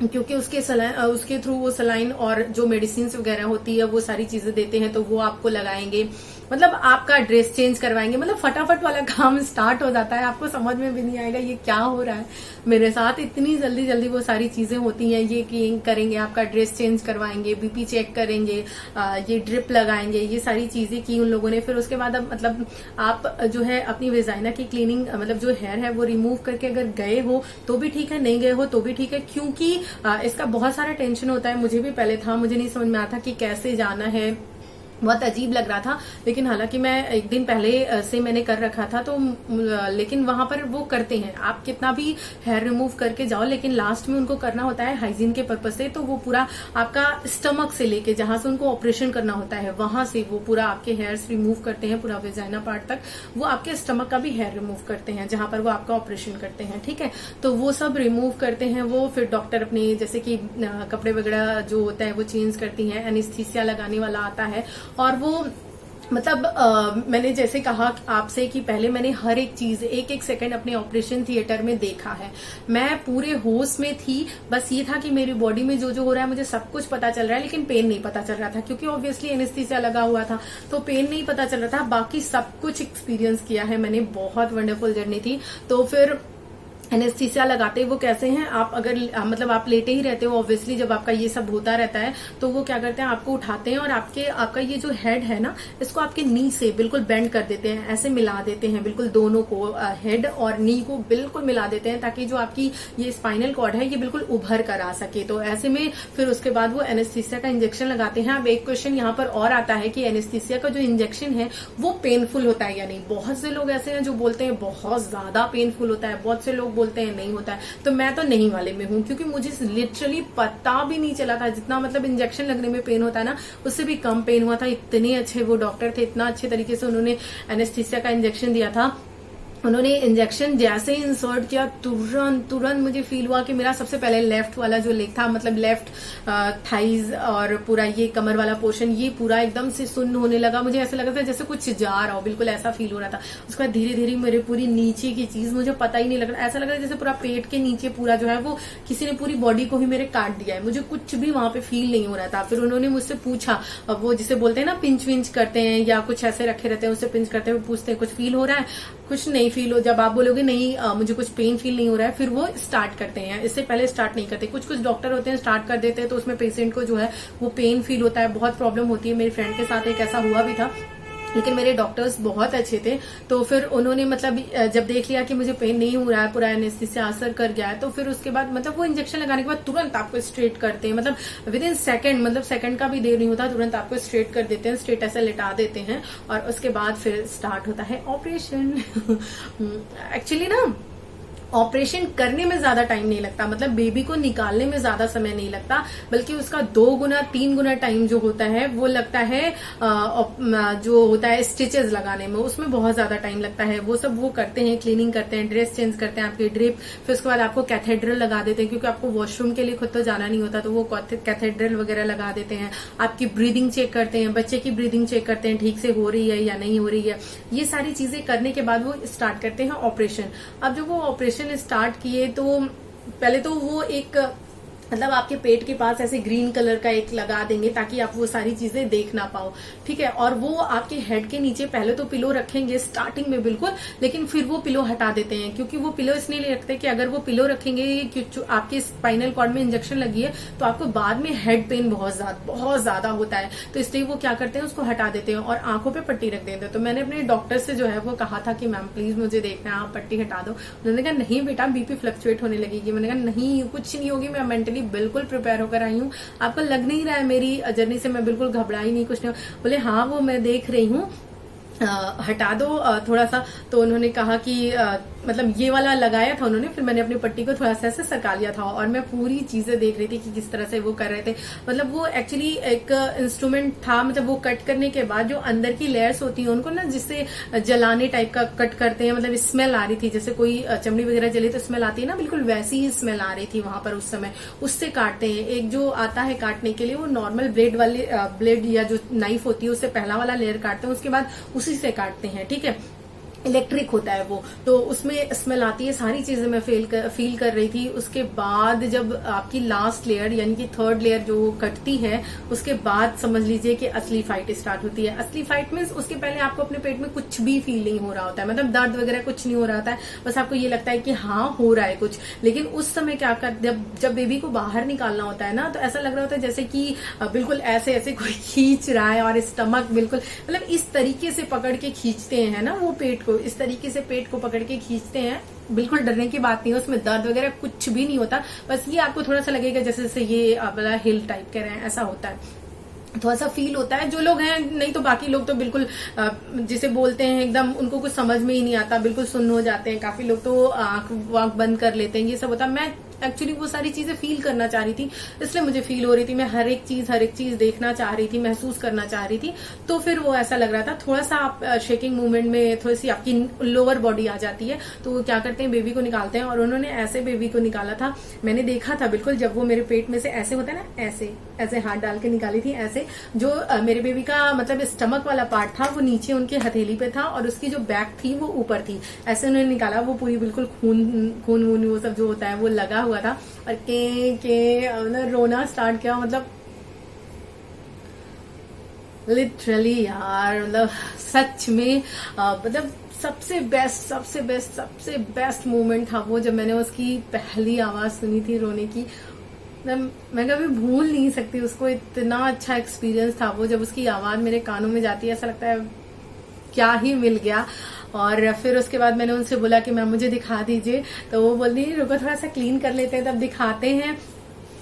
क्योंकि उसके थ्रू वो सलाइन और जो मेडिसिन वगैरह होती है वो सारी चीजें देते हैं, तो वो आपको लगाएंगे, मतलब आपका ड्रेस चेंज करवाएंगे, मतलब फटाफट वाला काम स्टार्ट हो जाता है। आपको समझ में भी नहीं आएगा ये क्या हो रहा है मेरे साथ, इतनी जल्दी वो सारी चीजें होती हैं। ये करेंगे, आपका ड्रेस चेंज करवाएंगे, बीपी चेक करेंगे, ये ड्रिप लगाएंगे, ये सारी चीजें की उन लोगों ने। फिर उसके बाद अब मतलब आप जो है अपनी वेजाइना की क्लीनिंग, मतलब जो हेयर है वो रिमूव करके अगर गए हो तो भी ठीक है, नहीं गए हो तो भी ठीक है, क्योंकि इसका बहुत सारा टेंशन होता है। मुझे भी पहले था, मुझे नहीं समझ में आता कि कैसे जाना है, बहुत अजीब लग रहा था। लेकिन हालांकि मैं एक दिन पहले से मैंने कर रखा था, तो लेकिन वहां पर वो करते हैं, आप कितना भी हेयर रिमूव करके जाओ लेकिन लास्ट में उनको करना होता है हाइजीन के पर्पज से। तो वो पूरा आपका स्टमक से लेके जहां से उनको ऑपरेशन करना होता है वहां से वो पूरा आपके हेयर्स रिमूव करते हैं, पूरा वेजाइना पार्ट तक वो आपके स्टमक का भी हेयर रिमूव करते हैं जहां पर वो आपका ऑपरेशन करते हैं, ठीक है। तो वो सब रिमूव करते हैं वो, फिर डॉक्टर अपनी जैसे कि कपड़े वगैरह जो होता है वो चेंज करती हैं, एनेस्थीसिया लगाने वाला आता है। और वो मतलब मैंने जैसे कहा आपसे कि पहले मैंने हर एक चीज, एक सेकंड अपने ऑपरेशन थिएटर में देखा है, मैं पूरे होश में थी। बस ये था कि मेरी बॉडी में जो हो रहा है मुझे सब कुछ पता चल रहा है, लेकिन पेन नहीं पता चल रहा था, क्योंकि ऑब्वियसली एनेस्थीसिया लगा हुआ था तो पेन नहीं पता चल रहा था। बाकी सब कुछ एक्सपीरियंस किया है मैंने, बहुत वंडरफुल जर्नी थी। तो फिर एनेस्थीसिया लगाते वो कैसे हैं, आप अगर मतलब आप लेटे ही रहते हो, ऑब्वियसली जब आपका ये सब होता रहता है तो वो क्या करते हैं, आपको उठाते हैं और आपका ये जो हेड है ना, इसको आपके नी से बिल्कुल बेंड कर देते हैं, ऐसे मिला देते हैं बिल्कुल, दोनों को, हेड और नी को बिल्कुल मिला देते हैं, ताकि जो आपकी ये स्पाइनल कॉर्ड है ये बिल्कुल उभर कर आ सके। तो ऐसे में फिर उसके बाद वो एनेस्थीसिया का इंजेक्शन लगाते हैं। अब एक क्वेश्चन यहाँ पर और आता है कि एनेस्थीसिया का जो इंजेक्शन है वो पेनफुल होता है या नहीं। बहुत से लोग ऐसे हैं जो बोलते हैं बहुत ज्यादा पेनफुल होता है, बहुत से लोग बोलते हैं नहीं होता है। तो मैं तो नहीं वाले में हूँ, क्योंकि मुझे लिटरली पता भी नहीं चला था, जितना मतलब इंजेक्शन लगने में पेन होता है ना उससे भी कम पेन हुआ था। इतने अच्छे वो डॉक्टर थे, इतना अच्छे तरीके से उन्होंने एनेस्थीसिया का इंजेक्शन दिया था। उन्होंने इंजेक्शन जैसे ही इंसर्ट किया तुरंत मुझे फील हुआ कि मेरा सबसे पहले लेफ्ट वाला जो लेग था, मतलब लेफ्ट थाइज और पूरा ये कमर वाला पोर्शन, ये पूरा एकदम से सुन्न होने लगा। मुझे ऐसा लगा था जैसे कुछ जा रहा हो, बिल्कुल ऐसा फील हो रहा था। उसके बाद धीरे धीरे मेरे पूरी नीचे की चीज मुझे पता ही नहीं लग रहा, ऐसा लग रहा है जैसे पूरा पेट के नीचे पूरा जो है वो किसी ने पूरी बॉडी को ही मेरे काट दिया है। मुझे कुछ भी वहां पे फील नहीं हो रहा था। फिर उन्होंने मुझसे पूछा, वो जिसे बोलते हैं ना पिंच विंच करते हैं या कुछ ऐसे रखे रहते हैं, उससे पिंच करते हुए पूछते हैं कुछ फील हो रहा है, कुछ नहीं फील हो। जब आप बोलोगे नहीं मुझे कुछ पेन फील नहीं हो रहा है, फिर वो स्टार्ट करते हैं। इससे पहले स्टार्ट नहीं करते। कुछ डॉक्टर होते हैं स्टार्ट कर देते हैं, तो उसमें पेशेंट को जो है वो पेन फील होता है, बहुत प्रॉब्लम होती है। मेरी फ्रेंड के साथ एक ऐसा हुआ भी था, लेकिन मेरे डॉक्टर्स बहुत अच्छे थे। तो फिर उन्होंने मतलब जब देख लिया कि मुझे पेन नहीं हो रहा है, पूरा एनेस्थीसिया असर कर गया है, तो फिर उसके बाद मतलब वो इंजेक्शन लगाने के बाद तुरंत आपको स्ट्रेट करते हैं, मतलब विद इन सेकंड, मतलब सेकंड का भी देर नहीं होता, तुरंत आपको स्ट्रेट कर देते हैं, स्ट्रेट ऐसे लिटा देते हैं। और उसके बाद फिर स्टार्ट होता है ऑपरेशन। एक्चुअली ना ऑपरेशन करने में ज्यादा टाइम नहीं लगता, मतलब बेबी को निकालने में ज्यादा समय नहीं लगता, बल्कि उसका 2 गुना 3 गुना टाइम जो होता है वो लगता है जो होता है स्टिचेस लगाने में, उसमें बहुत ज्यादा टाइम लगता है। वो सब वो करते हैं, क्लीनिंग करते हैं, ड्रेस चेंज करते हैं, आपकी ड्रिप, फिर उसके बाद आपको कैथेड्रल लगा देते हैं, क्योंकि आपको वॉशरूम के लिए खुद तो जाना नहीं होता, तो वो कैथेड्रल वगैरह लगा देते हैं। आपकी ब्रीदिंग चेक करते हैं, बच्चे की ब्रीदिंग चेक करते हैं, ठीक से हो रही है या नहीं हो रही है। ये सारी चीजें करने के बाद वो स्टार्ट करते हैं ऑपरेशन। अब जब वो ऑपरेशन स्टार्ट किए तो पहले तो वो एक मतलब आपके पेट के पास ऐसे ग्रीन कलर का एक लगा देंगे ताकि आप वो सारी चीजें देख ना पाओ, ठीक है। और वो आपके हेड के नीचे पहले तो पिलो रखेंगे स्टार्टिंग में बिल्कुल, लेकिन फिर वो पिलो हटा देते हैं, क्योंकि वो पिलो इसलिए नहीं रखते कि अगर वो पिलो रखेंगे आपके स्पाइनल कॉर्ड में इंजेक्शन लगी है तो आपको बाद में हेड पेन बहुत ज्यादा होता है, तो इसलिए वो क्या करते हैं उसको हटा देते हैं और आंखों पे पट्टी रख देते हैं। तो मैंने अपने डॉक्टर से जो है वो कहा था कि मैम प्लीज मुझे देखना है, आप पट्टी हटा दो। उन्होंने कहा नहीं बेटा बीपी फ्लक्चुएट होने लगेगी। मैंने कहा नहीं कुछ नहीं होगी, मैं मेंटली बिल्कुल प्रिपेयर होकर आई हूँ, आपको लग नहीं रहा है मेरी जर्नी से मैं बिल्कुल घबराई नहीं, कुछ नहीं। बोले हाँ वो मैं देख रही हूँ, हटा दो थोड़ा सा। तो उन्होंने कहा कि मतलब ये वाला लगाया था उन्होंने, फिर मैंने अपनी पट्टी को थोड़ा सा ऐसे सरका लिया था और मैं पूरी चीजें देख रही थी कि किस तरह से वो कर रहे थे। मतलब वो एक्चुअली एक इंस्ट्रूमेंट था, मतलब वो कट करने के बाद जो अंदर की लेयर्स होती हैं उनको ना जिससे जलाने टाइप का कट करते हैं, मतलब स्मेल आ रही थी जैसे कोई चमड़ी वगैरह जली तो स्मेल आती है ना, बिल्कुल वैसी ही स्मेल आ रही थी वहां पर उस समय। उससे काटते हैं, एक जो आता है काटने के लिए वो नॉर्मल ब्लेड वाले ब्लेड या जो नाइफ होती है उससे पहला वाला लेयर काटते हैं, उसके बाद उसी से काटते हैं, ठीक है। इलेक्ट्रिक होता है वो, तो उसमें स्मेल आती है, सारी चीजें मैं फील कर रही थी। उसके बाद जब आपकी लास्ट लेयर यानी कि थर्ड लेयर जो कटती है उसके बाद समझ लीजिए कि असली फाइट स्टार्ट होती है। असली फाइट मीन्स उसके पहले आपको अपने पेट में कुछ भी फील नहीं हो रहा होता है, मतलब दर्द वगैरह कुछ नहीं हो रहा होता है, बस आपको ये लगता है कि हाँ हो रहा है कुछ। लेकिन उस समय क्या कर जब बेबी को बाहर निकालना होता है ना, तो ऐसा लग रहा होता है जैसे कि बिल्कुल ऐसे ऐसे कोई खींच रहा है और स्टमक बिल्कुल मतलब इस तरीके से पकड़ के खींचते हैं ना, वो पेट को इस तरीके से पेट को पकड़ के खींचते हैं। बिल्कुल डरने की बात नहीं है, उसमें दर्द वगैरह कुछ भी नहीं होता, बस ये आपको थोड़ा सा लगेगा जैसे जैसे ये वाला हिल टाइप कह रहे हैं, ऐसा होता है, थोड़ा सा फील होता है। जो लोग हैं, नहीं तो बाकी लोग तो बिल्कुल जिसे बोलते हैं एकदम उनको कुछ समझ में ही नहीं आता, बिल्कुल सुन्न हो जाते हैं। काफी लोग तो आंख वाँख बंद कर लेते हैं, ये सब होता है। मैं एक्चुअली वो सारी चीजें फील करना चाह रही थी, इसलिए मुझे फील हो रही थी, मैं हर एक चीज देखना चाह रही थी, महसूस करना चाह रही थी। तो फिर वो ऐसा लग रहा था। थोड़ा सा आप शेकिंग मूवमेंट में थोड़ी सी आपकी लोअर बॉडी आ जाती है, तो वो क्या करते हैं बेबी को निकालते हैं। और उन्होंने ऐसे बेबी को निकाला था, मैंने देखा था बिल्कुल जब वो मेरे पेट में से ऐसे होता है ना, ऐसे ऐसे हाथ डाल के निकाली थी। ऐसे जो मेरे बेबी का मतलब स्टमक वाला पार्ट था वो नीचे उनके हथेली पे था और उसकी जो बैक थी वो ऊपर थी। ऐसे उन्होंने निकाला, वो पूरी बिल्कुल खून वो सब जो होता है वो लगा हुआ था। और के रोना स्टार्ट किया, मतलब लिटरली यार, मतलब सच में मतलब सबसे बेस्ट मोमेंट था वो, जब मैंने उसकी पहली आवाज सुनी थी रोने की। मैं कभी भूल नहीं सकती उसको, इतना अच्छा एक्सपीरियंस था वो। जब उसकी आवाज मेरे कानों में जाती है ऐसा लगता है क्या ही मिल गया। और फिर उसके बाद मैंने उनसे बोला कि मैम मुझे दिखा दीजिए, तो वो बोली रुको थोड़ा सा क्लीन कर लेते हैं तब दिखाते हैं।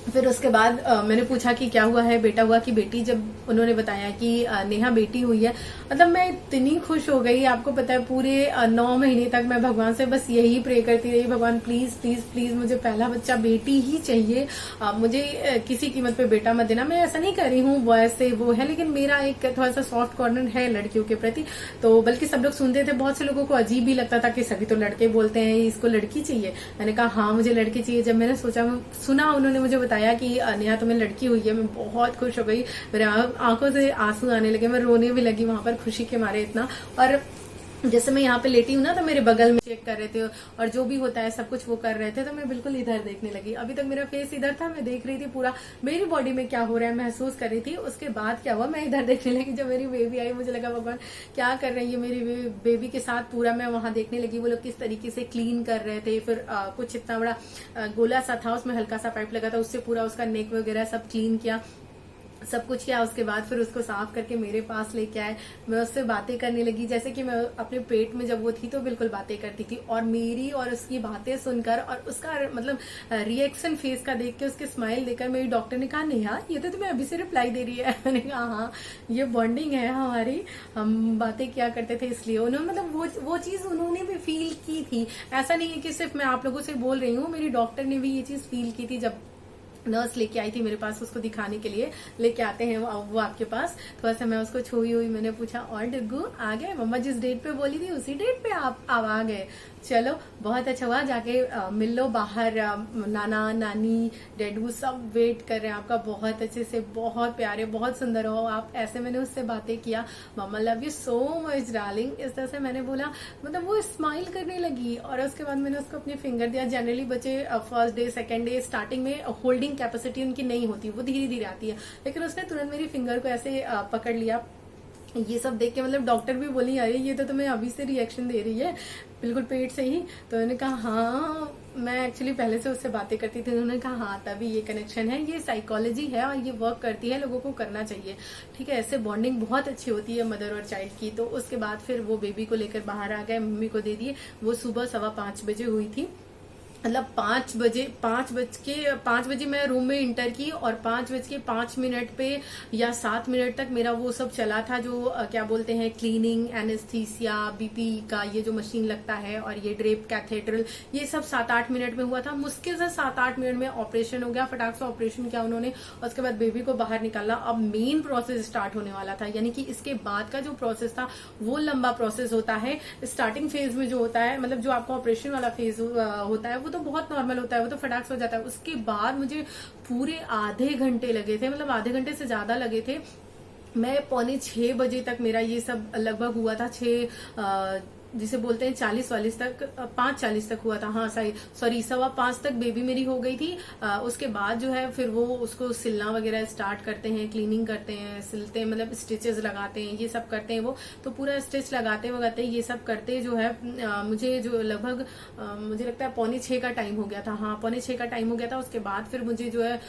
फिर उसके बाद मैंने पूछा कि क्या हुआ है, बेटा हुआ कि बेटी, जब उन्होंने बताया कि नेहा बेटी हुई है, मतलब मैं इतनी खुश हो गई। आपको पता है पूरे 9 महीने तक मैं भगवान से बस यही प्रे करती रही, भगवान प्लीज प्लीज प्लीज मुझे पहला बच्चा बेटी ही चाहिए, मुझे किसी कीमत पे बेटा मत देना। मैं ऐसा नहीं कर रही हूँ वैसे वो है, लेकिन मेरा एक थोड़ा सा सॉफ्ट कॉर्नर है लड़कियों के प्रति। तो बल्कि सब लोग सुनते थे, बहुत से लोगों को अजीब भी लगता था कि सभी तो लड़के बोलते हैं, इसको लड़की चाहिए। मैंने कहा हाँ मुझे लड़की चाहिए। जब मैंने सुना उन्होंने मुझे बताया कि नेहा तुम्हें लड़की हुई है, मैं बहुत खुश हो गई, मेरे आंखों से आंसू आने लगे, मैं रोने भी लगी वहां पर खुशी के मारे इतना। और जैसे मैं यहाँ पे लेटी हूँ ना, तो मेरे बगल में चेक कर रहे थे और जो भी होता है सब कुछ वो कर रहे थे, तो मैं बिल्कुल इधर देखने लगी। अभी तक मेरा फेस इधर था, मैं देख रही थी पूरा मेरी बॉडी में क्या हो रहा है, महसूस कर रही थी। उसके बाद क्या हुआ, मैं इधर देखने लगी। जब मेरी बेबी आई मुझे लगा भगवान क्या कर रही है मेरी बेबी के साथ, पूरा मैं वहां देखने लगी वो लोग किस तरीके से क्लीन कर रहे थे। फिर कुछ इतना बड़ा गोला सा था, उसमें हल्का सा पाइप लगा था, उससे पूरा उसका नेक वगैरह सब क्लीन किया, सब कुछ किया। उसके बाद फिर उसको साफ करके मेरे पास लेके आए, मैं उससे बातें करने लगी जैसे कि मैं अपने पेट में जब वो थी तो बिल्कुल बातें करती थी। और मेरी और उसकी बातें सुनकर और उसका मतलब रिएक्शन फेस का देख के, उसके स्माइल देखकर मेरी डॉक्टर ने कहा नेहा ये तो तुम्हें अभी से रिप्लाई दे रही है। मैंने कहा हाँ ये बॉन्डिंग है हमारी, हम बातें किया करते थे इसलिए। उन्होंने मतलब वो चीज उन्होंने भी फील की थी। ऐसा नहीं है कि सिर्फ मैं आप लोगों से बोल रही हूँ, मेरी डॉक्टर ने भी ये चीज फील की थी। जब नर्स लेके आई थी मेरे पास उसको दिखाने के लिए, लेके आते हैं वो आपके पास, थोड़ा सा मैं उसको छुई हुई, मैंने पूछा और डग्गू आ गए, मम्मा जिस डेट पे बोली थी उसी डेट पे आप आ गए। चलो बहुत अच्छा हुआ, जाके मिल लो बाहर। नाना नानी डैडू सब वेट कर रहे हैं आपका, बहुत अच्छे से, बहुत प्यारे, बहुत सुंदर हो आप। ऐसे मैंने उससे बातें किया, mama love you so much darling, इस तरह से मैंने बोला। मतलब वो स्माइल करने लगी और उसके बाद मैंने उसको अपनी फिंगर दिया। जनरली बच्चे first day second day starting में होल्डिंग कैपेसिटी उनकी नहीं होती, वो धीरे धीरे आती है, लेकिन उसने तुरंत मेरी फिंगर को ऐसे पकड़ लिया। ये सब देख के मतलब डॉक्टर भी बोली अरे ये तो तुम्हें अभी से रिएक्शन दे रही है बिल्कुल पेट से ही। तो मैंने कहा हाँ, मैं एक्चुअली पहले से उससे बातें करती थी। उन्होंने कहा हाँ तभी ये कनेक्शन है, ये साइकोलॉजी है और ये वर्क करती है, लोगों को करना चाहिए, ठीक है। ऐसे बॉन्डिंग बहुत अच्छी होती है मदर और चाइल्ड की। तो उसके बाद फिर वो बेबी को लेकर बाहर आ गए, मम्मी को दे दिए। वो सुबह 5:15 बजे हुई थी, मतलब 5 बजे मैं रूम में इंटर की और 5:05 पे या 7 मिनट तक मेरा वो सब चला था, जो क्या बोलते हैं क्लीनिंग, एनेस्थीसिया, बीपी का ये जो मशीन लगता है और ये ड्रेप कैथेड्रल, ये सब 7-8 मिनट में हुआ था। मुश्किल से 7-8 मिनट में ऑपरेशन हो गया, फटाक से ऑपरेशन किया उन्होंने। उसके बाद बेबी को बाहर निकाला। अब मेन प्रोसेस स्टार्ट होने वाला था, यानी कि इसके बाद का जो प्रोसेस था वो लंबा प्रोसेस होता है। स्टार्टिंग फेज में जो होता है, मतलब जो आपका ऑपरेशन वाला फेज होता है, वो तो बहुत नॉर्मल होता है, वो तो फटाक से हो जाता है। उसके बाद मुझे पूरे आधे घंटे लगे थे, मतलब आधे घंटे से ज्यादा लगे थे। मैं 5:45 बजे तक मेरा ये सब लगभग हुआ था, 6 जिसे बोलते हैं 40-40 तक, 5:40 तक हुआ था, हाँ सही सॉरी 5:15 तक बेबी मेरी हो गई थी। उसके बाद जो है फिर वो उसको सिलना वगैरह स्टार्ट करते हैं, क्लीनिंग करते हैं, सिलते हैं, मतलब स्टिचेस लगाते हैं, ये सब करते हैं वो। तो पूरा स्टिच लगाते ये सब करते जो है मुझे जो लगभग मुझे लगता है 5:45 का टाइम हो गया था, हाँ 5:45 का टाइम हो गया था। उसके बाद फिर मुझे जो है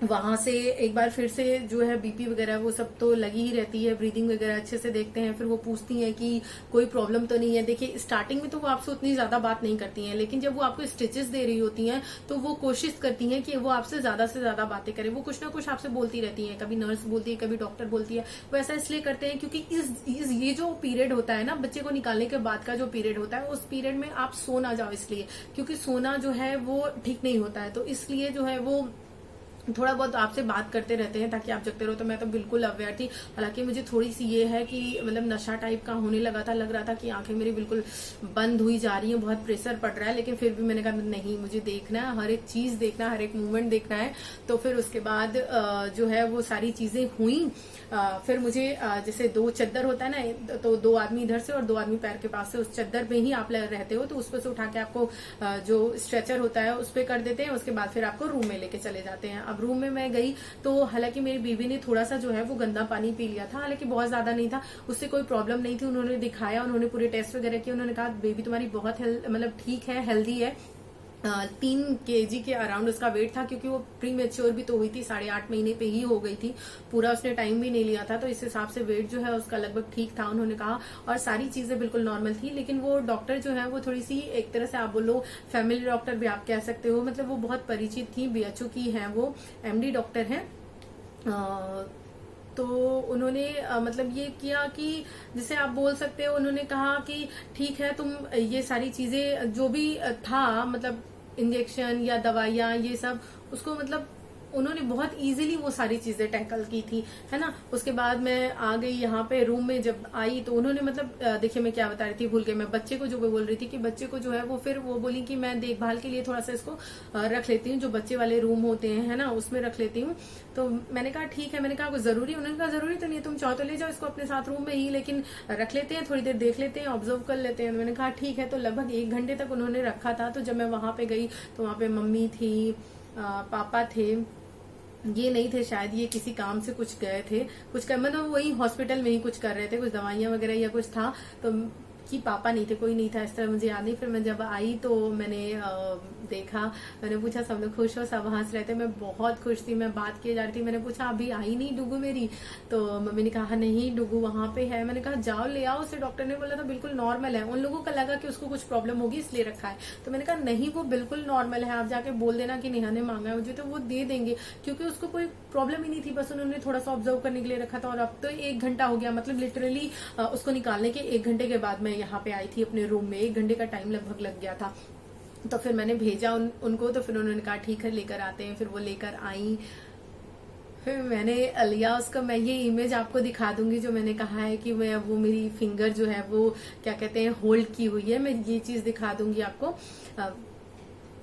वहां से एक बार फिर से जो है बीपी वगैरह वो सब तो लगी ही रहती है, ब्रीदिंग वगैरह अच्छे से देखते हैं। फिर वो पूछती हैं कि कोई प्रॉब्लम तो नहीं है। देखिए स्टार्टिंग में तो वो आपसे उतनी ज्यादा बात नहीं करती हैं, लेकिन जब वो आपको स्टिचेस दे रही होती हैं तो वो कोशिश करती हैं कि वो आपसे ज्यादा से ज्यादा बातें करें। वो कुछ ना कुछ आपसे बोलती रहती है, कभी नर्स बोलती है, कभी डॉक्टर बोलती है। वो ऐसा इसलिए करते हैं क्योंकि ये जो पीरियड होता है ना, बच्चे को निकालने के बाद का जो पीरियड होता है, उस पीरियड में आप सो ना जाओ, इसलिए क्योंकि सोना जो है वो ठीक नहीं होता है। तो इसलिए जो है वो थोड़ा बहुत आपसे बात करते रहते हैं ताकि आप जगते रहो। तो मैं तो बिल्कुल अवेयर थी। हालांकि मुझे थोड़ी सी ये है कि मतलब नशा टाइप का होने लगा था, लग रहा था कि आंखें मेरी बिल्कुल बंद हुई जा रही हैं, बहुत प्रेशर पड़ रहा है, लेकिन फिर भी मैंने कहा नहीं, मुझे देखना है, हर एक चीज देखना है, हर एक मूवमेंट देखना है। तो फिर उसके बाद जो है वो सारी चीजें हुई। फिर मुझे जैसे 2 चद्दर होता है ना, तो 2 आदमी इधर से और 2 आदमी पैर के पास से, उस चद्दर पे ही आप रहते हो, तो उस पर से उठा के आपको जो स्ट्रेचर होता है उस पर कर देते हैं। उसके बाद फिर आपको रूम में लेके चले जाते हैं। अब रूम में मैं गई तो हालांकि मेरी बीवी ने थोड़ा सा जो है वो गंदा पानी पी लिया था, हालांकि बहुत ज्यादा नहीं था, उससे कोई प्रॉब्लम नहीं थी। उन्होंने दिखाया, उन्होंने पूरे टेस्ट वगैरह किए, उन्होंने कहा बेबी तुम्हारी बहुत मतलब ठीक है, हेल्दी है। 3 kg के अराउंड उसका वेट था, क्योंकि वो प्री मेच्योर भी तो हुई थी, 8.5 महीने पे ही हो गई थी, पूरा उसने टाइम भी नहीं लिया था। तो इस हिसाब से वेट जो है उसका लगभग ठीक था, उन्होंने कहा, और सारी चीजें बिल्कुल नॉर्मल थी। लेकिन वो डॉक्टर जो है वो थोड़ी सी, एक तरह से आप बोलो फैमिली डॉक्टर भी आप कह सकते हो, मतलब वो बहुत परिचित थी, बीएचयू की है, वो एमडी डॉक्टर है। तो उन्होंने मतलब ये किया कि जैसे आप बोल सकते हो, उन्होंने कहा कि ठीक है तुम ये सारी चीजें जो भी था, मतलब इंजेक्शन या दवाइयां ये सब, उसको मतलब उन्होंने बहुत इजीली वो सारी चीजें टैकल की थी, है ना। उसके बाद मैं आ गई यहाँ पे रूम में, जब आई तो उन्होंने मतलब देखिए मैं क्या बता रही थी, भूल गई मैं, बच्चे को जो मैं बोल रही थी कि बच्चे को जो है वो फिर वो बोली कि मैं देखभाल के लिए थोड़ा सा इसको रख लेती हूँ, जो बच्चे वाले रूम होते हैं, है ना, उसमें रख लेती हूँ। तो मैंने कहा ठीक है, मैंने कहा जरूरी, उन्होंने कहा जरूरी तो नहीं है, तुम चाहो तो ले जाओ इसको अपने साथ रूम में ही, लेकिन रख लेते हैं, थोड़ी देर देख लेते हैं, ऑब्जर्व कर लेते हैं। मैंने कहा ठीक है। तो लगभग 1 घंटे तक उन्होंने रखा था। तो जब मैं वहां पे गई तो वहां पे मम्मी थी, पापा थे, ये नहीं थे शायद, ये किसी काम से कुछ गए थे, कुछ कर मतलब वही हॉस्पिटल में ही कुछ कर रहे थे, कुछ दवाइयां वगैरह या कुछ था। तो कि पापा नहीं थे, कोई नहीं था, इस तरह मुझे याद नहीं। फिर मैं जब आई तो मैंने देखा, मैंने पूछा सब लोग खुश हो, सब हंस रहे थे, मैं बहुत खुश थी, मैं बात किए जा रही थी। मैंने पूछा अभी आई नहीं डुगू मेरी? तो मम्मी ने कहा नहीं डुगू वहां पे है। मैंने कहा जाओ ले आओ उसे, डॉक्टर ने बोला था बिल्कुल नॉर्मल है। उन लोगों का लगा कि उसको कुछ प्रॉब्लम होगी इसलिए रखा है। तो मैंने कहा नहीं वो बिल्कुल नॉर्मल है, आप जाके बोल देना कि नेहा ने मांगा है मुझे, तो वो दे देंगे, क्योंकि उसको कोई प्रॉब्लम ही नहीं थी, बस उन्होंने थोड़ा सा ऑब्जर्व करने के लिए रखा था। और अब तो 1 घंटा हो गया, मतलब लिटरली उसको निकालने के 1 घंटे के बाद मैं यहाँ पे आई थी अपने रूम में, 1 घंटे का टाइम लगभग लग गया था। तो फिर मैंने भेजा उनको, तो फिर उन्होंने कहा ठीक है लेकर आते हैं। फिर वो लेकर आई, फिर मैंने लिया उसका, मैं ये इमेज आपको दिखा दूंगी जो मैंने कहा है कि मैं वो मेरी फिंगर जो है वो क्या कहते हैं होल्ड की हुई है, मैं ये चीज दिखा दूंगी आपको।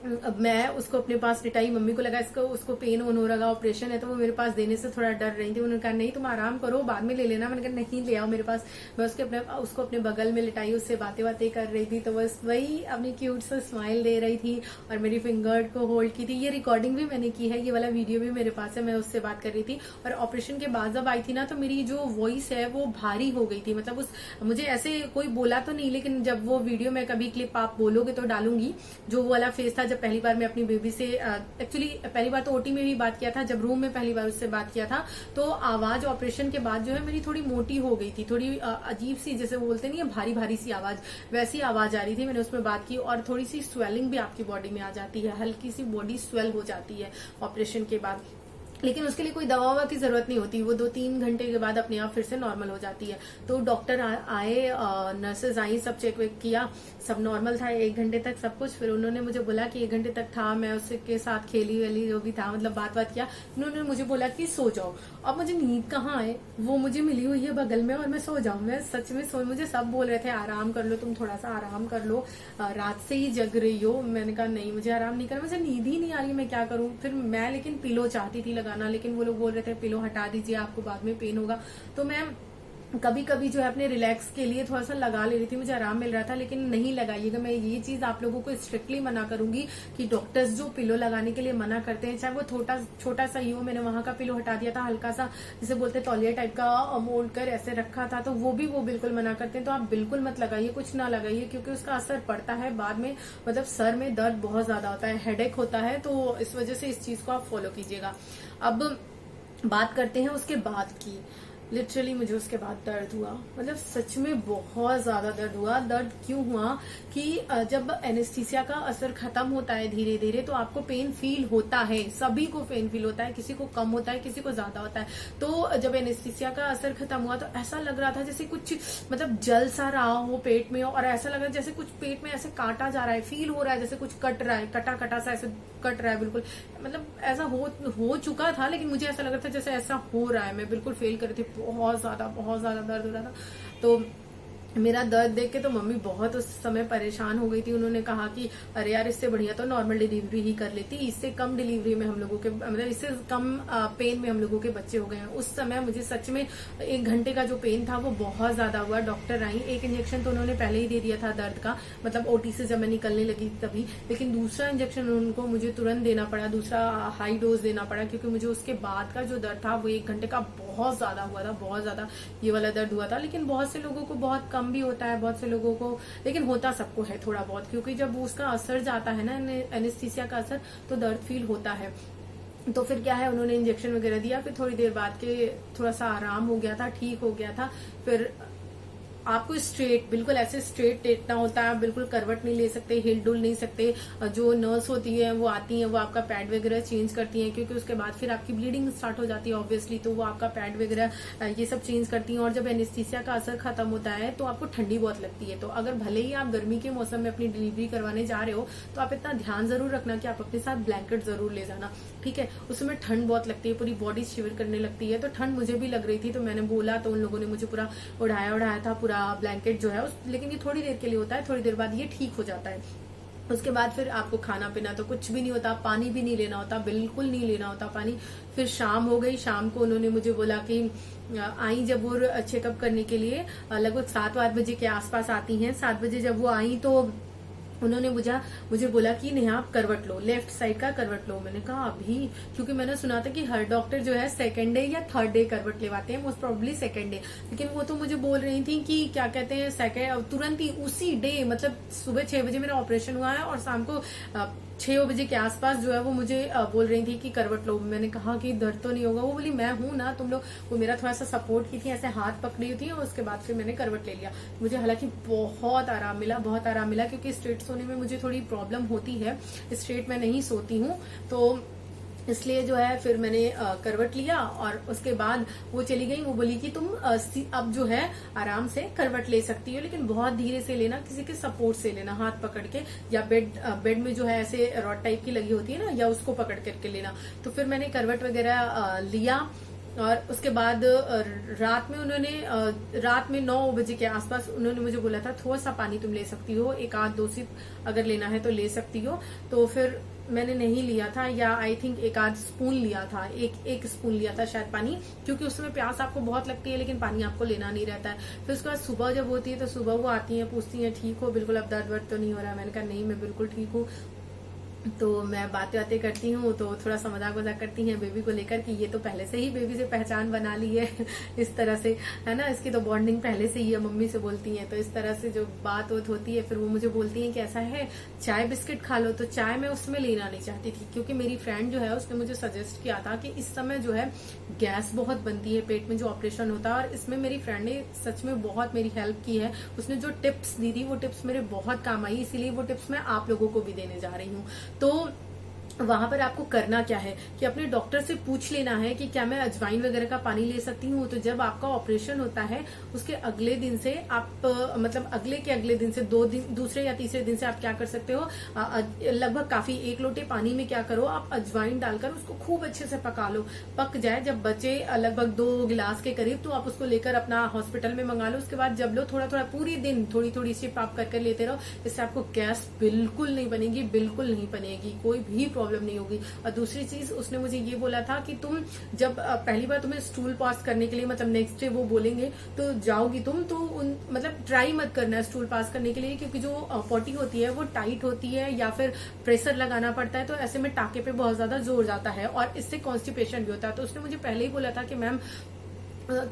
अब मैं उसको अपने पास लिटाई, मम्मी को लगा इसको उसको पेन होने लगा, ऑपरेशन है, तो वो मेरे पास देने से थोड़ा डर रही थी। उन्होंने कहा नहीं तुम आराम करो, बाद में ले लेना। मैंने कहा नहीं ले आओ मेरे पास। मैं उसको अपने बगल में लिटाई, उससे बातें कर रही थी, तो बस वही अपनी क्यूट सा स्माइल दे रही थी और मेरी फिंगर को होल्ड की थी। ये रिकॉर्डिंग भी मैंने की है, ये वाला वीडियो भी मेरे पास है, मैं उससे बात कर रही थी। और ऑपरेशन के बाद जब आई थी ना, तो मेरी जो वॉइस है वो भारी हो गई थी, मतलब मुझे ऐसे कोई बोला तो नहीं, लेकिन जब वो वीडियो में कभी क्लिप आप बोलोगे तो डालूंगी, जो वो वाला फेस था जब पहली बार मैं अपनी बेबी से, एक्चुअली पहली बार तो ओटी में भी बात किया था, जब रूम में पहली बार उससे बात किया था, तो आवाज ऑपरेशन के बाद जो है मेरी थोड़ी मोटी हो गई थी, थोड़ी अजीब सी, जैसे बोलते नहीं है भारी भारी सी आवाज, वैसी आवाज आ रही थी। मैंने उसमें बात की और थोड़ी सी स्वेलिंग भी आपकी बॉडी में आ जाती है, हल्की सी बॉडी स्वेल हो जाती है ऑपरेशन के बाद, लेकिन उसके लिए कोई दवा की जरूरत नहीं होती, वो 2-3 घंटे के बाद अपने आप फिर से नॉर्मल हो जाती है। तो डॉक्टर आए, नर्सेज आई, सब चेक वेक किया, सब नॉर्मल था 1 घंटे तक सब कुछ। फिर उन्होंने मुझे बोला कि 1 घंटे तक था, मैं उसके साथ खेली वेली जो भी था, मतलब बात किया। उन्होंने मुझे बोला कि सो जाओ। अब मुझे नींद कहाँ आए, वो मुझे मिली हुई है बगल में और मैं सो जाऊं, मैं सच में मुझे सब बोल रहे थे आराम कर लो, तुम थोड़ा सा आराम कर लो, रात से ही जग रही हो। मैंने कहा नहीं मुझे आराम नहीं करना, मुझे नींद ही नहीं आ रही, मैं क्या करूं। फिर मैं लेकिन पिलो चाहती थी लगाना, लेकिन वो लोग बोल रहे थे पिलो हटा दीजिए, आपको बाद में पेन होगा। तो मैं कभी कभी जो है अपने रिलैक्स के लिए थोड़ा सा लगा ले रही थी, मुझे आराम मिल रहा था, लेकिन नहीं लगाइएगा। मैं ये चीज आप लोगों को स्ट्रिक्टली मना करूंगी कि डॉक्टर्स जो पिलो लगाने के लिए मना करते हैं, चाहे वो छोटा सा ही हो, मैंने वहां का पिलो हटा दिया था, हल्का सा जिसे बोलते तौलिया टाइप का मोड़ कर ऐसे रखा था, तो वो बिल्कुल मना करते हैं। तो आप बिल्कुल मत लगाइए, कुछ ना लगाइए, क्योंकि उसका असर पड़ता है बाद में, मतलब सर में दर्द बहुत ज्यादा होता है, हेडेक होता है, तो इस वजह से इस चीज को आप फॉलो कीजिएगा। अब बात करते हैं उसके बाद की। लिटरली मुझे उसके बाद दर्द हुआ, मतलब सच में बहुत ज्यादा दर्द हुआ। दर्द क्यों हुआ कि जब एनेस्थीसिया का असर खत्म होता है धीरे धीरे, तो आपको पेन फील होता है, सभी को पेन फील होता है, किसी को कम होता है, किसी को ज्यादा होता है। तो जब एनेस्थीसिया का असर खत्म हुआ, तो ऐसा लग रहा था जैसे कुछ मतलब जल सा रहा हो पेट में, और ऐसा लग रहा है जैसे कुछ पेट में ऐसे काटा जा रहा है, फील हो रहा है जैसे कुछ कट रहा है, कटा सा ऐसे कट रहा है बिल्कुल, मतलब ऐसा हो चुका था, लेकिन मुझे ऐसा लग रहा था जैसे ऐसा हो रहा है। मैं बिल्कुल फील कर रही थी, बहुत ज्यादा दर्द हो रहा था। तो मेरा दर्द देख के तो मम्मी बहुत उस समय परेशान हो गई थी। उन्होंने कहा कि अरे यार इससे बढ़िया तो नॉर्मल डिलीवरी ही कर लेती, इससे कम डिलीवरी में हम लोगों के, मतलब इससे कम पेन में हम लोगों के बच्चे हो गए हैं। उस समय मुझे सच में 1 घंटे का जो पेन था वो बहुत ज्यादा हुआ। डॉक्टर आई, 1 इंजेक्शन तो उन्होंने पहले ही दे दिया था दर्द का, मतलब ओटी से जब मैं निकलने लगी तभी, लेकिन दूसरा इंजेक्शन उनको मुझे तुरंत देना पड़ा, दूसरा हाई डोज देना पड़ा, क्योंकि मुझे उसके बाद का जो दर्द था वो 1 घंटे का बहुत ज्यादा हुआ था, बहुत ज्यादा ये वाला दर्द हुआ था। लेकिन बहुत से लोगों को बहुत कम भी होता है, बहुत से लोगों को, लेकिन होता सबको है थोड़ा बहुत, क्योंकि जब उसका असर जाता है ना, एनेस्थीसिया का असर, तो दर्द फील होता है। तो फिर क्या है, उन्होंने इंजेक्शन वगैरह दिया, फिर थोड़ी देर बाद के थोड़ा सा आराम हो गया था, ठीक हो गया था। फिर आपको स्ट्रेट, बिल्कुल ऐसे स्ट्रेट लेटना होता है, बिल्कुल करवट नहीं ले सकते, हिल डुल नहीं सकते। जो नर्स होती है वो आती है, वो आपका पैड वगैरह चेंज करती है, क्योंकि उसके बाद फिर आपकी ब्लीडिंग स्टार्ट हो जाती है ऑब्वियसली, तो वो आपका पैड वगैरह ये सब चेंज करती हैं। और जब एनेस्थीसिया का असर खत्म होता है तो आपको ठंडी बहुत लगती है। तो अगर भले ही आप गर्मी के मौसम में अपनी डिलीवरी करवाने जा रहे हो, तो आप इतना ध्यान जरूर रखना कि आप अपने साथ ब्लैंकेट जरूर ले जाना, ठीक है। उस समय ठंड बहुत लगती है, पूरी बॉडी शिवर करने लगती है, तो ठंड मुझे भी लग रही थी। तो मैंने बोला, तो उन लोगों ने मुझे पूरा उड़ाया था, पूरा ब्लैंकेट जो है लेकिन ये थोड़ी देर के लिए होता है, थोड़ी देर बाद ये ठीक हो जाता है। उसके बाद फिर आपको खाना पीना तो कुछ भी नहीं होता, पानी भी नहीं लेना होता, बिल्कुल नहीं लेना होता पानी। फिर शाम हो गई, शाम को उन्होंने मुझे बोला कि आई, जब वो चेकअप करने के लिए लगभग 7-8 बजे के आसपास आती हैं। 7 बजे जब वो आई तो उन्होंने मुझे बोला कि नेहा आप करवट लो, लेफ्ट साइड का करवट लो। मैंने कहा अभी, क्योंकि मैंने सुना था कि हर डॉक्टर जो है 2nd डे या 3rd डे करवट लेवाते हैं, मोस्ट प्रोबेबली 2nd डे। लेकिन वो तो मुझे बोल रही थी कि क्या कहते हैं तुरंत ही उसी डे, मतलब सुबह 6 बजे मेरा ऑपरेशन हुआ है और शाम को 6 बजे के आसपास जो है वो मुझे बोल रही थी कि करवट लो। मैंने कहा कि दर्द तो नहीं होगा। वो बोली मैं हूं ना, तुम लोग, वो मेरा थोड़ा सा सपोर्ट की थी, ऐसे हाथ पकड़ी थी, और उसके बाद फिर मैंने करवट ले लिया। मुझे हालांकि बहुत आराम मिला, क्योंकि स्ट्रेट सोने में मुझे थोड़ी प्रॉब्लम होती है, स्ट्रेट मैं नहीं सोती हूँ। तो इसलिए जो है फिर मैंने करवट लिया और उसके बाद वो चली गई। वो बोली कि तुम अब जो है आराम से करवट ले सकती हो, लेकिन बहुत धीरे से लेना, किसी के सपोर्ट से लेना, हाथ पकड़ के, या बेड में जो है ऐसे रॉड टाइप की लगी होती है ना, या उसको पकड़ करके लेना। तो फिर मैंने करवट वगैरह लिया और उसके बाद रात में 9 बजे के आसपास उन्होंने मुझे बोला था थोड़ा सा पानी तुम ले सकती हो, एक आध 2 सिप अगर लेना है तो ले सकती हो। तो फिर मैंने नहीं लिया था, या आई थिंक एक आध स्पून लिया था, एक स्पून लिया था शायद पानी, क्योंकि उस समय प्यास आपको बहुत लगती है लेकिन पानी आपको लेना नहीं रहता है। फिर उसके बाद सुबह जब होती है तो सुबह वो आती हैं, पूछती हैं ठीक हो, बिल्कुल अब दर्द वर्द तो नहीं हो रहा है। मैंने कहा नहीं, मैं बिल्कुल ठीक हूँ। तो मैं बातें करती हूँ तो थोड़ा सा मजाक वजाक करती हैं बेबी को लेकर कि ये तो पहले से ही बेबी से पहचान बना ली है इस तरह से, है ना, इसकी तो बॉन्डिंग पहले से ही है, मम्मी से बोलती हैं। तो इस तरह से जो बात होती है, फिर वो मुझे बोलती हैं कि ऐसा है चाय बिस्किट खा लो। तो चाय मैं उसमें लेना नहीं चाहती थी, क्योंकि मेरी फ्रेंड जो है उसने मुझे सजेस्ट किया था कि इस समय जो है गैस बहुत बनती है पेट में, जो ऑपरेशन होता है। और इसमें मेरी फ्रेंड ने सच में बहुत मेरी हेल्प की है। उसने जो टिप्स दी थी वो टिप्स मेरे बहुत काम आई, इसीलिए वो टिप्स मैं आप लोगों को भी देने जा रही हूँ। तो वहां पर आपको करना क्या है कि अपने डॉक्टर से पूछ लेना है कि क्या मैं अजवाइन वगैरह का पानी ले सकती हूँ। तो जब आपका ऑपरेशन होता है उसके अगले दिन से आप मतलब अगले दिन से 2 दिन, दूसरे या तीसरे दिन से आप क्या कर सकते हो, लगभग काफी 1 लोटे पानी में क्या करो, आप अजवाइन डालकर उसको खूब अच्छे से पका लो। पक जाए, जब बचे लगभग 2 गिलास के करीब, तो आप उसको लेकर अपना हॉस्पिटल में मंगा लो। उसके बाद जब लो थोड़ा थोड़ा पूरी दिन थोड़ी थोड़ी सिप आप करके लेते रहो। इससे आपको गैस बिल्कुल नहीं बनेगी, बिल्कुल नहीं बनेगी, कोई भी प्रॉब्लम नहीं होगी। और दूसरी चीज उसने मुझे ये बोला था कि तुम जब पहली बार तुम्हें स्टूल पास करने के लिए, मतलब नेक्स्ट डे वो बोलेंगे तो जाओगी तुम, तो मतलब ट्राई मत करना है स्टूल पास करने के लिए, क्योंकि जो पॉटी होती है वो टाइट होती है या फिर प्रेशर लगाना पड़ता है। तो ऐसे में टाके पे बहुत ज्यादा जोर जाता है और इससे कॉन्स्टिपेशन भी होता है। तो उसने मुझे पहले ही बोला था कि मैम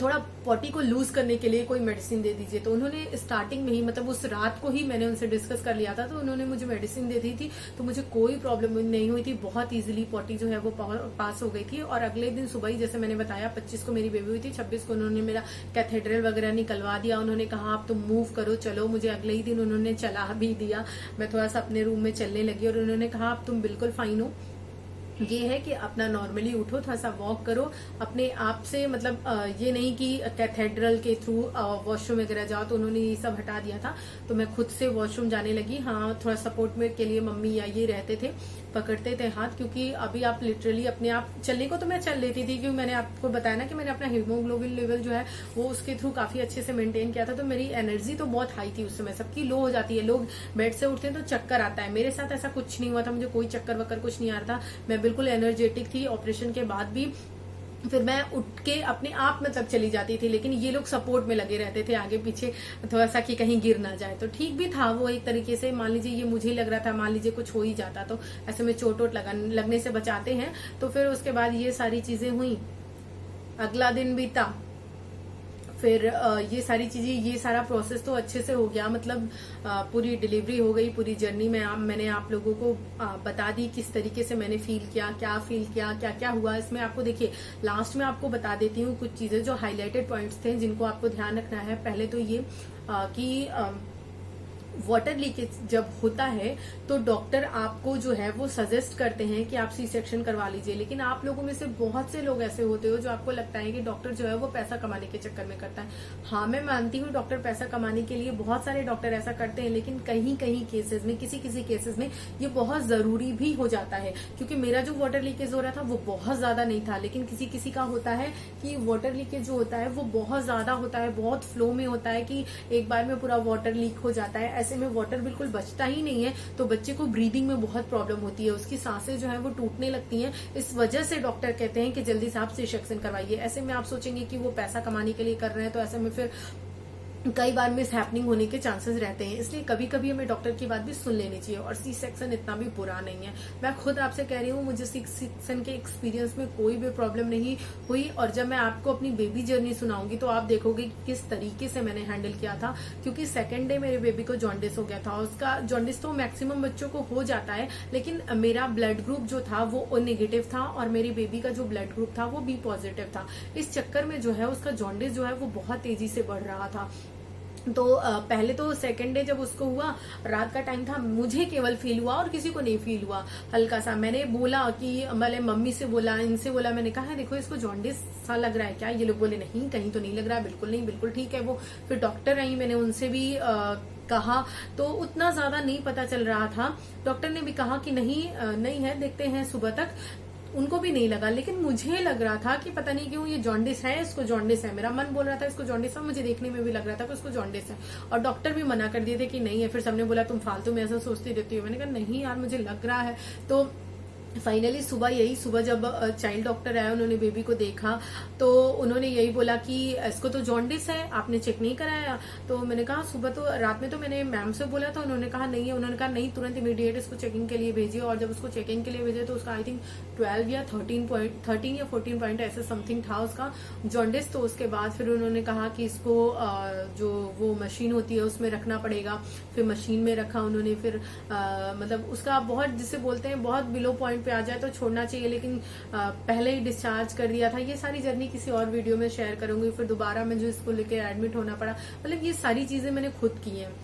थोड़ा पॉटी को लूज करने के लिए कोई मेडिसिन दे दीजिए। तो उन्होंने स्टार्टिंग में ही, मतलब उस रात को ही मैंने उनसे डिस्कस कर लिया था, तो उन्होंने मुझे मेडिसिन दे दी थी। तो मुझे कोई प्रॉब्लम नहीं हुई थी, बहुत इजीली पॉटी जो है वो पास हो गई थी। और अगले दिन सुबह ही, जैसे मैंने बताया, 25 को मेरी बेबी हुई थी, 26 को उन्होंने मेरा कैथेड्रल वगैरह निकलवा दिया। उन्होंने कहा आप तुम मूव करो, चलो। मुझे अगले ही दिन उन्होंने चला भी दिया। मैं थोड़ा सा अपने रूम में चलने लगी और उन्होंने कहा आप तुम बिल्कुल फाइन हो। ये है कि अपना नॉर्मली उठो, थोड़ा सा वॉक करो अपने आप से, मतलब ये नहीं कि कैथेड्रल के थ्रू वॉशरूम वगैरह जाओ। तो उन्होंने ये सब हटा दिया था, तो मैं खुद से वॉशरूम जाने लगी। हाँ, थोड़ा सपोर्ट में के लिए मम्मी या ये रहते थे, पकड़ते थे हाथ, क्योंकि अभी आप लिटरली अपने आप चलने को तो मैं चल लेती थी, क्योंकि मैंने आपको बताया ना कि मैंने अपना हीमोग्लोबिन लेवल जो है वो उसके थ्रू काफी अच्छे से मेंटेन किया था। तो मेरी एनर्जी तो बहुत हाई थी उस समय, सबकी लो हो जाती है, लोग बेड से उठते हैं तो चक्कर आता है, मेरे साथ ऐसा कुछ नहीं हुआ था, मुझे कोई चक्कर वक्कर कुछ नहीं आ रहा था, मैं बिल्कुल एनर्जेटिक थी ऑपरेशन के बाद भी। फिर मैं उठ के अपने आप मतलब चली जाती थी, लेकिन ये लोग सपोर्ट में लगे रहते थे आगे पीछे, थोड़ा सा कि कहीं गिर ना जाए। तो ठीक भी था वो एक तरीके से। मान लीजिए ये मुझे लग रहा था, मान लीजिए कुछ हो ही जाता तो ऐसे में चोट वोट लगने से बचाते हैं। तो फिर उसके बाद ये सारी चीजें हुई, अगला दिन बीता, फिर ये सारी चीजें, ये सारा प्रोसेस तो अच्छे से हो गया, मतलब पूरी डिलीवरी हो गई, पूरी जर्नी में मैंने आप लोगों को बता दी किस तरीके से मैंने फील किया, क्या फील किया, क्या क्या हुआ। इसमें आपको देखिए लास्ट में आपको बता देती हूँ कुछ चीजें जो हाईलाइटेड पॉइंट्स थे जिनको आपको ध्यान रखना है। पहले तो ये कि वाटर लीकेज जब होता है तो डॉक्टर आपको जो है वो सजेस्ट करते हैं कि आप सी सेक्शन करवा लीजिए। लेकिन आप लोगों में से बहुत से लोग ऐसे होते हो जो आपको लगता है कि डॉक्टर जो है वो पैसा कमाने के चक्कर में करता है। हाँ, मैं मानती हूँ डॉक्टर पैसा कमाने के लिए, बहुत सारे डॉक्टर ऐसा करते हैं, लेकिन कहीं कहीं केसेस में, किसी किसी केसेस में ये बहुत जरूरी भी हो जाता है। क्योंकि मेरा जो वाटर लीकेज हो रहा था वो बहुत ज्यादा नहीं था, लेकिन किसी किसी का होता है कि वाटर लीकेज जो होता है वो बहुत ज्यादा होता है, बहुत फ्लो में होता है कि एक बार में पूरा वाटर लीक हो जाता है। ऐसे में वाटर बिल्कुल बचता ही नहीं है, तो बच्चे को ब्रीदिंग में बहुत प्रॉब्लम होती है, उसकी सांसें जो है वो टूटने लगती हैं। इस वजह से डॉक्टर कहते हैं कि जल्दी से आप सी सेक्शन करवाइए। ऐसे में आप सोचेंगे कि वो पैसा कमाने के लिए कर रहे हैं, तो ऐसे में फिर कई बार मिस हैपनिंग होने के चांसेस रहते हैं। इसलिए कभी कभी हमें डॉक्टर की बात भी सुन लेनी चाहिए। और सी सेक्शन इतना भी बुरा नहीं है, मैं खुद आपसे कह रही हूँ, मुझे सी सेक्शन के एक्सपीरियंस में कोई भी प्रॉब्लम नहीं हुई। और जब मैं आपको अपनी बेबी जर्नी सुनाऊंगी तो आप देखोगे कि किस तरीके से मैंने हैंडल किया था। क्योंकि सेकेंड डे मेरे बेबी को जॉन्डिस हो गया था। उसका जॉन्डिस तो मैक्सिमम बच्चों को हो जाता है, लेकिन मेरा ब्लड ग्रुप जो था वो ओ नेगेटिव था और मेरी बेबी का जो ब्लड ग्रुप था वो बी पॉजिटिव था। इस चक्कर में जो है उसका जॉन्डिस जो है वो बहुत तेजी से बढ़ रहा था। तो पहले तो सेकंड डे जब उसको हुआ, रात का टाइम था, मुझे केवल फील हुआ और किसी को नहीं फील हुआ हल्का सा। मैंने बोला कि मैंने मम्मी से बोला, इनसे बोला, मैंने कहा देखो इसको जॉन्डिस सा लग रहा है क्या? ये लोग बोले नहीं, कहीं तो नहीं लग रहा है, बिल्कुल नहीं, बिल्कुल ठीक है वो। फिर डॉक्टर आई, मैंने उनसे भी कहा तो उतना ज्यादा नहीं पता चल रहा था। डॉक्टर ने भी कहा कि नहीं है, देखते हैं सुबह तक। उनको भी नहीं लगा, लेकिन मुझे लग रहा था कि पता नहीं क्यों ये जॉन्डिस है, इसको जॉन्डिस है। मेरा मन बोल रहा था इसको जॉन्डिस है, मुझे देखने में भी लग रहा था कि इसको जॉन्डिस है। और डॉक्टर भी मना कर दिए थे कि नहीं है। फिर सबने बोला तुम फालतू में ऐसा सोचती रहती हो। मैंने कहा नहीं यार, मुझे लग रहा है। तो फाइनली सुबह जब चाइल्ड डॉक्टर आया, उन्होंने बेबी को देखा तो उन्होंने यही बोला कि इसको तो जॉन्डिस है, आपने चेक नहीं कराया? तो मैंने कहा सुबह तो रात में तो मैंने मैम से बोला था, उन्होंने कहा नहीं है। उन्होंने कहा नहीं, तुरंत इमीडिएट इसको चेकिंग के लिए भेजिए। और जब उसको चेकिंग के लिए भेजे तो उसका आई थिंक 12 या 13 या 14 पॉइंट ऐसे समथिंग था उसका जॉन्डिस। तो उसके बाद फिर उन्होंने कहा कि इसको जो वो मशीन होती है उसमें रखना पड़ेगा। फिर मशीन में रखा उन्होंने। फिर मतलब उसका बहुत, जिसे बोलते हैं बहुत बिलो पॉइंट पे आ जाए तो छोड़ना चाहिए, लेकिन पहले ही डिस्चार्ज कर दिया था। ये सारी जर्नी किसी और वीडियो में शेयर करूंगी। फिर दोबारा मैं जो इसको लेके एडमिट होना पड़ा, मतलब ये सारी चीजें मैंने खुद की हैं।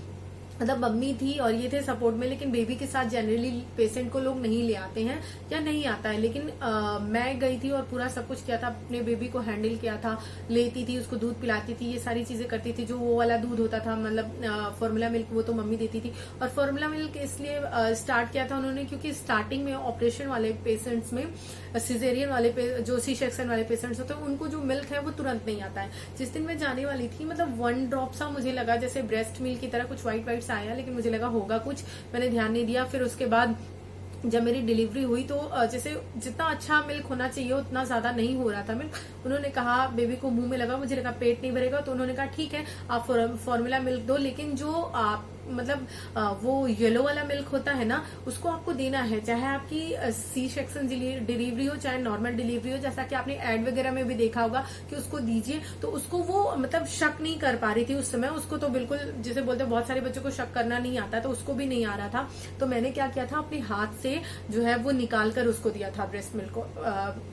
मतलब मम्मी थी और ये थे सपोर्ट में, लेकिन बेबी के साथ जनरली पेशेंट को लोग नहीं ले आते हैं या नहीं आता है। लेकिन मैं गई थी और पूरा सब कुछ किया था, अपने बेबी को हैंडल किया था, लेती थी, उसको दूध पिलाती थी, ये सारी चीजें करती थी। जो वो वाला दूध होता था, मतलब फॉर्मूला मिल्क, वो तो मम्मी देती थी। और फॉर्मूला मिल्क इसलिए स्टार्ट किया था उन्होंने क्योंकि स्टार्टिंग में ऑपरेशन वाले पेशेंट्स में, सिजेरियन वाले जो सी सेक्शन वाले पेशेंट्स होते हैं, उनको जो मिल्क है वो तुरंत नहीं आता है। जिस दिन मैं जाने वाली थी, मतलब 1 ड्रॉप सा मुझे लगा जैसे ब्रेस्ट मिल्क की तरह कुछ व्हाइट आया, लेकिन मुझे लगा होगा कुछ, मैंने ध्यान नहीं दिया। फिर उसके बाद जब मेरी डिलीवरी हुई तो जैसे जितना अच्छा मिल्क होना चाहिए उतना ज्यादा नहीं हो रहा था मिल्क। उन्होंने कहा, बेबी को मुंह में लगा, मुझे लगा पेट नहीं भरेगा, तो उन्होंने कहा ठीक है आप फॉर्मूला मिल्क दो, लेकिन जो आप मतलब वो येलो वाला मिल्क होता है ना, उसको आपको देना है, चाहे आपकी सी सेक्शन डिलीवरी हो चाहे नॉर्मल डिलीवरी हो। जैसा कि आपने एड वगैरह में भी देखा होगा कि उसको दीजिए, तो उसको वो मतलब शक नहीं कर पा रही थी उस समय। उसको तो बिल्कुल, जैसे बोलते हैं बहुत सारे बच्चों को शक करना नहीं आता, तो उसको भी नहीं आ रहा था। तो मैंने क्या किया था, अपने हाथ से जो है वो निकाल कर उसको दिया था ब्रेस्ट मिल्क को।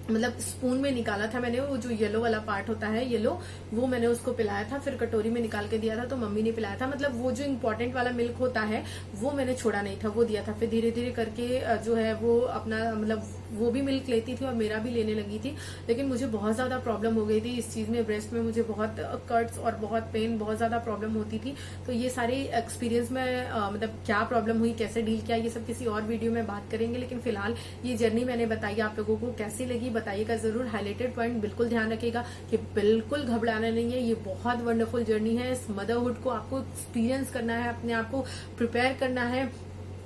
मतलब स्पून में निकाला था मैंने, वो जो येलो वाला पार्ट होता है येलो, वो मैंने उसको पिलाया था। फिर कटोरी में निकाल के दिया था तो मम्मी ने पिलाया था। मतलब वो जो इम्पोर्टेंट वाला मिल्क होता है वो मैंने छोड़ा नहीं था, वो दिया था। फिर धीरे धीरे करके जो है वो अपना मतलब वो भी मिल्क लेती थी और मेरा भी लेने लगी थी। लेकिन मुझे बहुत ज्यादा प्रॉब्लम हो गई थी इस चीज में, ब्रेस्ट में मुझे बहुत कट्स और बहुत पेन, बहुत ज्यादा प्रॉब्लम होती थी। तो ये सारे एक्सपीरियंस में मतलब क्या प्रॉब्लम हुई, कैसे डील किया, ये सब किसी और वीडियो में बात करेंगे। लेकिन फिलहाल ये जर्नी मैंने बताई, आप लोगों को कैसी लगी बताइएगा जरूर। हाईलाइटेड पॉइंट बिल्कुल ध्यान रखिएगा कि बिल्कुल घबराना नहीं है, ये बहुत वंडरफुल जर्नी है। इस मदरहुड को आपको एक्सपीरियंस करना है, अपने आप को प्रिपेयर करना है,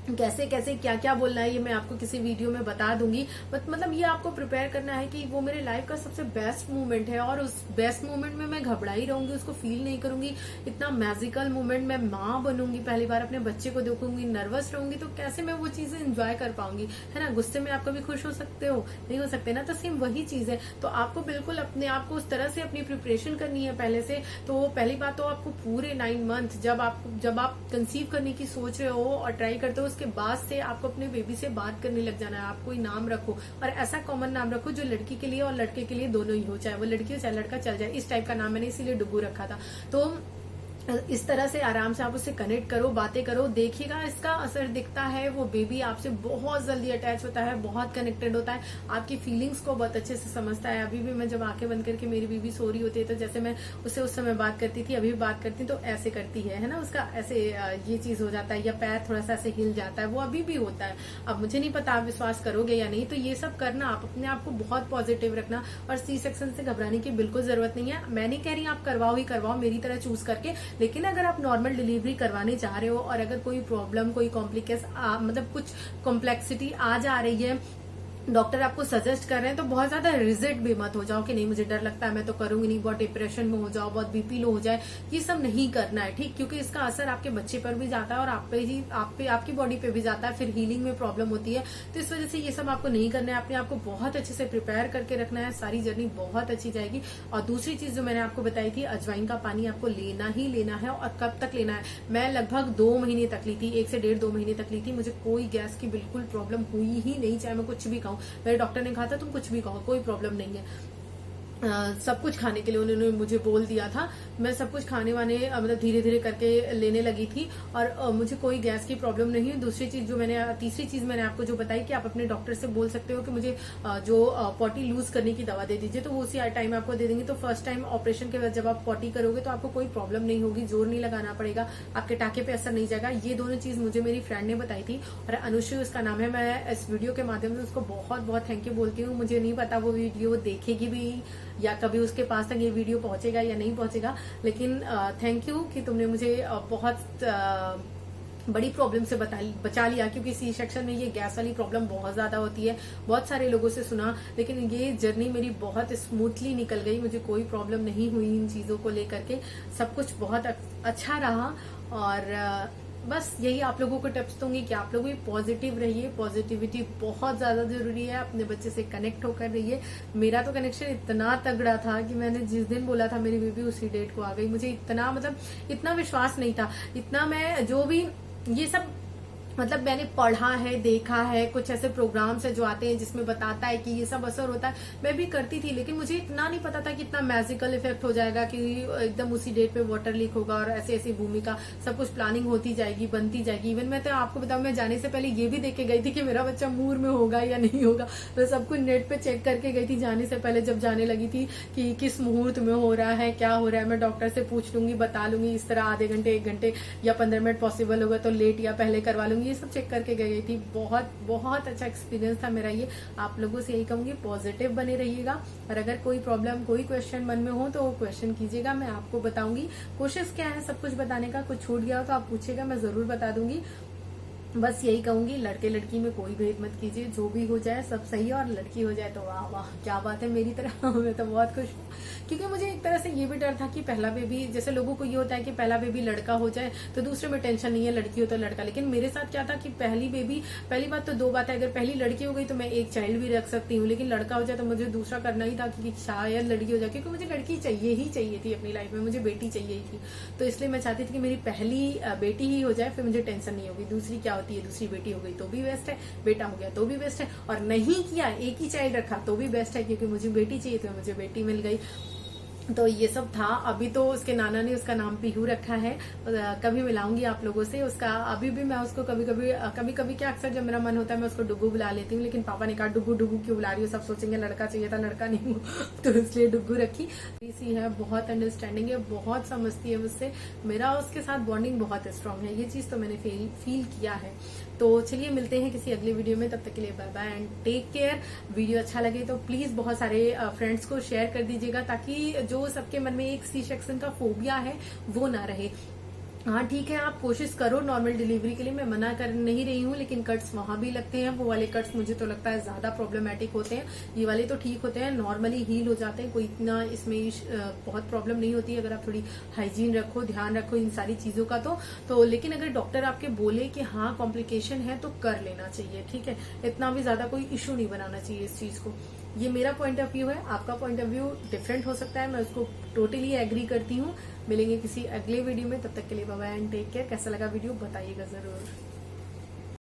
कैसे कैसे क्या क्या बोलना है ये मैं आपको किसी वीडियो में बता दूंगी। मतलब ये आपको प्रिपेयर करना है कि वो मेरे लाइफ का सबसे बेस्ट मोमेंट है, और उस बेस्ट मोमेंट में मैं घबराई रहूंगी, उसको फील नहीं करूंगी। इतना मैजिकल मोमेंट, मैं माँ बनूंगी, पहली बार अपने बच्चे को देखूंगी, नर्वस रहूंगी, तो कैसे मैं वो चीजें एंजॉय कर पाऊंगी, है ना। गुस्से में आप कभी खुश हो सकते हो, नहीं हो सकते ना, तो सेम वही चीज है। तो आपको बिल्कुल अपने आप को उस तरह से अपनी प्रिपरेशन करनी है पहले से। तो पहली बात तो आपको पूरे 9 मंथ जब आप कंसीव करने की सोच रहे हो और ट्राई करते हो, उसके बाद से आपको अपने बेबी से बात करने लग जाना है। आप कोई नाम रखो, और ऐसा कॉमन नाम रखो जो लड़की के लिए और लड़के के लिए दोनों ही हो, चाहे वो लड़की हो चाहे लड़का, चल जाए। इस टाइप का नाम मैंने इसीलिए डुगू रखा था। तो इस तरह से आराम से आप उससे कनेक्ट करो, बातें करो, देखिएगा इसका असर दिखता है। वो बेबी आपसे बहुत जल्दी अटैच होता है, बहुत कनेक्टेड होता है, आपकी फीलिंग्स को बहुत अच्छे से समझता है। अभी भी मैं जब आंखें बंद करके मेरी बेबी सो रही होती है, तो जैसे मैं उससे उस समय बात करती थी, अभी भी बात करती तो ऐसे करती है ना, उसका ऐसे ये चीज हो जाता है, या पैर थोड़ा सा ऐसे हिल जाता है, वो अभी भी होता है। अब मुझे नहीं पता आप विश्वास करोगे या नहीं, तो ये सब करना, आप अपने आप को बहुत पॉजिटिव रखना, और सी सेक्शन से घबराने की बिल्कुल जरूरत नहीं है। मैं नहीं कह रही आप करवाओ ही करवाओ मेरी तरह चूज करके, लेकिन अगर आप नॉर्मल डिलीवरी करवाने चाह रहे हो और अगर कोई प्रॉब्लम, कोई मतलब कुछ कॉम्प्लेक्सिटी आ जा रही है, डॉक्टर आपको सजेस्ट कर रहे हैं, तो बहुत ज्यादा रिजिड भी मत हो जाओ कि नहीं मुझे डर लगता है मैं तो करूंगी नहीं, बहुत डिप्रेशन में हो जाओ, बहुत बीपी लो हो जाए, ये सब नहीं करना है, ठीक। क्योंकि इसका असर आपके बच्चे पर भी जाता है और आप पे आपकी बॉडी पे भी जाता है, फिर हीलिंग में प्रॉब्लम होती है। तो इस वजह से ये सब आपको नहीं करना है, अपने आप को बहुत अच्छे से प्रिपेयर करके रखना है, सारी जर्नी बहुत अच्छी जाएगी। और दूसरी चीज जो मैंने आपको बताई थी, अजवाइन का पानी आपको लेना ही लेना है। और कब तक लेना है, मैं लगभग 2 महीने तक ली थी, 1 से 1.5-2 महीने तक ली थी। मुझे कोई गैस की बिल्कुल प्रॉब्लम हुई ही नहीं, चाहे मैं कुछ भी खाऊं। मेरे डॉक्टर ने कहा था तुम कुछ भी खाओ, कोई प्रॉब्लम नहीं है। सब कुछ खाने के लिए उन्होंने मुझे बोल दिया था। मैं सब कुछ खाने वाने मतलब धीरे धीरे करके लेने लगी थी और मुझे कोई गैस की प्रॉब्लम नहीं है। तीसरी चीज मैंने आपको जो बताई कि आप अपने डॉक्टर से बोल सकते हो कि मुझे जो पॉटी लूज करने की दवा दे दीजिए, तो वो उसी टाइम आपको दे देंगे। तो फर्स्ट टाइम ऑपरेशन के बाद जब आप पॉटी करोगे तो आपको कोई प्रॉब्लम नहीं होगी, जोर नहीं लगाना पड़ेगा, आपके टाके पे असर नहीं जाएगा। ये दोनों चीज मुझे मेरी फ्रेंड ने बताई थी और अनुश्री उसका नाम है। मैं इस वीडियो के माध्यम से उसको बहुत बहुत थैंक यू बोलती हूँ। मुझे नहीं पता वो वीडियो देखेगी भी या कभी उसके पास तक ये वीडियो पहुंचेगा या नहीं पहुंचेगा, लेकिन थैंक यू कि तुमने मुझे बहुत बड़ी प्रॉब्लम से बचा लिया, क्योंकि सी सेक्शन में ये गैस वाली प्रॉब्लम बहुत ज्यादा होती है। बहुत सारे लोगों से सुना, लेकिन ये जर्नी मेरी बहुत स्मूथली निकल गई, मुझे कोई प्रॉब्लम नहीं हुई इन चीजों को लेकर के। सब कुछ बहुत अच्छा रहा और बस यही आप लोगों को टिप्स दूंगी कि आप लोग भी पॉजिटिव रहिए। पॉजिटिविटी बहुत ज्यादा जरूरी है। अपने बच्चे से कनेक्ट होकर रहिए। मेरा तो कनेक्शन इतना तगड़ा था कि मैंने जिस दिन बोला था मेरी बेबी उसी डेट को आ गई। मुझे इतना इतना विश्वास नहीं था, इतना मैं जो भी ये सब मैंने पढ़ा है, देखा है, कुछ ऐसे प्रोग्राम्स है जो आते हैं जिसमें बताता है कि ये सब असर होता है, मैं भी करती थी, लेकिन मुझे इतना नहीं पता था कि इतना मैजिकल इफेक्ट हो जाएगा कि एकदम उसी डेट पे वाटर लीक होगा और ऐसे ऐसी भूमिका सब कुछ प्लानिंग होती जाएगी, बनती जाएगी। इवन मैं तो आपको बताऊं, मैं जाने से पहले ये भी देख के गई थी कि मेरा बच्चा मूर में होगा या नहीं होगा। मैं सब कुछ नेट पे चेक करके गई थी जाने से पहले। जब जाने लगी थी कि किस मुहूर्त में हो रहा है, क्या हो रहा है, मैं डॉक्टर से पूछ लूंगी, बता लूंगी। इस तरह आधे घंटे, 1 घंटे या 15 मिनट पॉसिबल होगा तो लेट या पहले करवा लूंगी। ये सब चेक करके गई थी। बहुत बहुत अच्छा एक्सपीरियंस था मेरा ये। आप लोगों से यही कहूंगी, पॉजिटिव बने रहिएगा और अगर कोई प्रॉब्लम, कोई क्वेश्चन मन में हो तो वो क्वेश्चन कीजिएगा, मैं आपको बताऊंगी। कोशिश क्या है सब कुछ बताने का, कुछ छूट गया हो तो आप पूछिएगा, मैं जरूर बता दूंगी। बस यही कहूंगी, लड़के लड़की में कोई भेद मत कीजिए, जो भी हो जाए सब सही है। और लड़की हो जाए तो वाह वाह क्या बात है मेरी तरह। मैं तो बहुत खुश हूँ, क्योंकि मुझे एक तरह से ये भी डर था कि पहला बेबी, जैसे लोगों को ये होता है कि पहला बेबी लड़का हो जाए तो दूसरे में टेंशन नहीं है, लड़की हो तो लड़का। लेकिन मेरे साथ क्या था कि पहली बात तो 2 बात है। अगर पहली लड़की हो गई तो मैं एक चाइल्ड भी रख सकती हूँ, लेकिन लड़का हो जाए तो मुझे दूसरा करना ही था कि शायद लड़की हो जाए, क्योंकि मुझे लड़की चाहिए थी अपनी लाइफ में, मुझे बेटी चाहिए ही थी। तो इसलिए मैं चाहती थी कि मेरी पहली बेटी ही हो जाए, फिर मुझे टेंशन नहीं होगी। दूसरी क्या होती है, दूसरी बेटी हो गई तो भी बेस्ट है, बेटा हो गया तो भी बेस्ट है, और नहीं किया एक ही चाइल्ड रखा तो भी बेस्ट है, क्योंकि मुझे बेटी चाहिए तो मुझे बेटी मिल गई। तो ये सब था। अभी तो उसके नाना ने उसका नाम पीहू रखा है। कभी मिलाऊंगी आप लोगों से उसका। अभी भी मैं उसको कभी कभी क्या अक्सर जब मेरा मन होता है मैं उसको डुगू बुला लेती हूँ, लेकिन पापा ने कहा डुगू डुगू क्यों बुला रही हो, सब सोचेंगे लड़का चाहिए था, लड़का नहीं हो, तो इसलिए डुगू रखी। इसी है, बहुत अंडरस्टैंडिंग है, बहुत समझती है मुझसे। मेरा उसके साथ बॉन्डिंग बहुत स्ट्रांग है, ये चीज तो मैंने फील किया है। तो चलिए मिलते हैं किसी अगले वीडियो में, तब तक के लिए bye bye and take care. Video अच्छा लगे तो प्लीज बहुत सारे फ्रेंड्स को शेयर कर दीजिएगा, ताकि जो सबके मन में एक सी सेक्शन का फोबिया है वो ना रहे। हाँ ठीक है, आप कोशिश करो नॉर्मल डिलीवरी के लिए, मैं मना कर नहीं रही हूँ, लेकिन कट्स वहां भी लगते हैं। वो वाले कट्स मुझे तो लगता है ज्यादा प्रॉब्लमेटिक होते हैं। ये वाले तो ठीक होते हैं, नॉर्मली हील हो जाते हैं, कोई इतना इसमें बहुत प्रॉब्लम नहीं होती है अगर आप थोड़ी हाइजीन रखो, ध्यान रखो इन सारी चीजों का। तो लेकिन अगर डॉक्टर आपके बोले कि हाँ कॉम्प्लिकेशन है तो कर लेना चाहिए, ठीक है। इतना भी ज्यादा कोई इश्यू नहीं बनाना चाहिए इस चीज को। ये मेरा पॉइंट ऑफ व्यू है, आपका पॉइंट ऑफ व्यू डिफरेंट हो सकता है, मैं उसको टोटली एग्री करती हूँ। मिलेंगे किसी अगले वीडियो में, तब तक के लिए bye bye and take care. कैसा लगा वीडियो बताइएगा जरूर।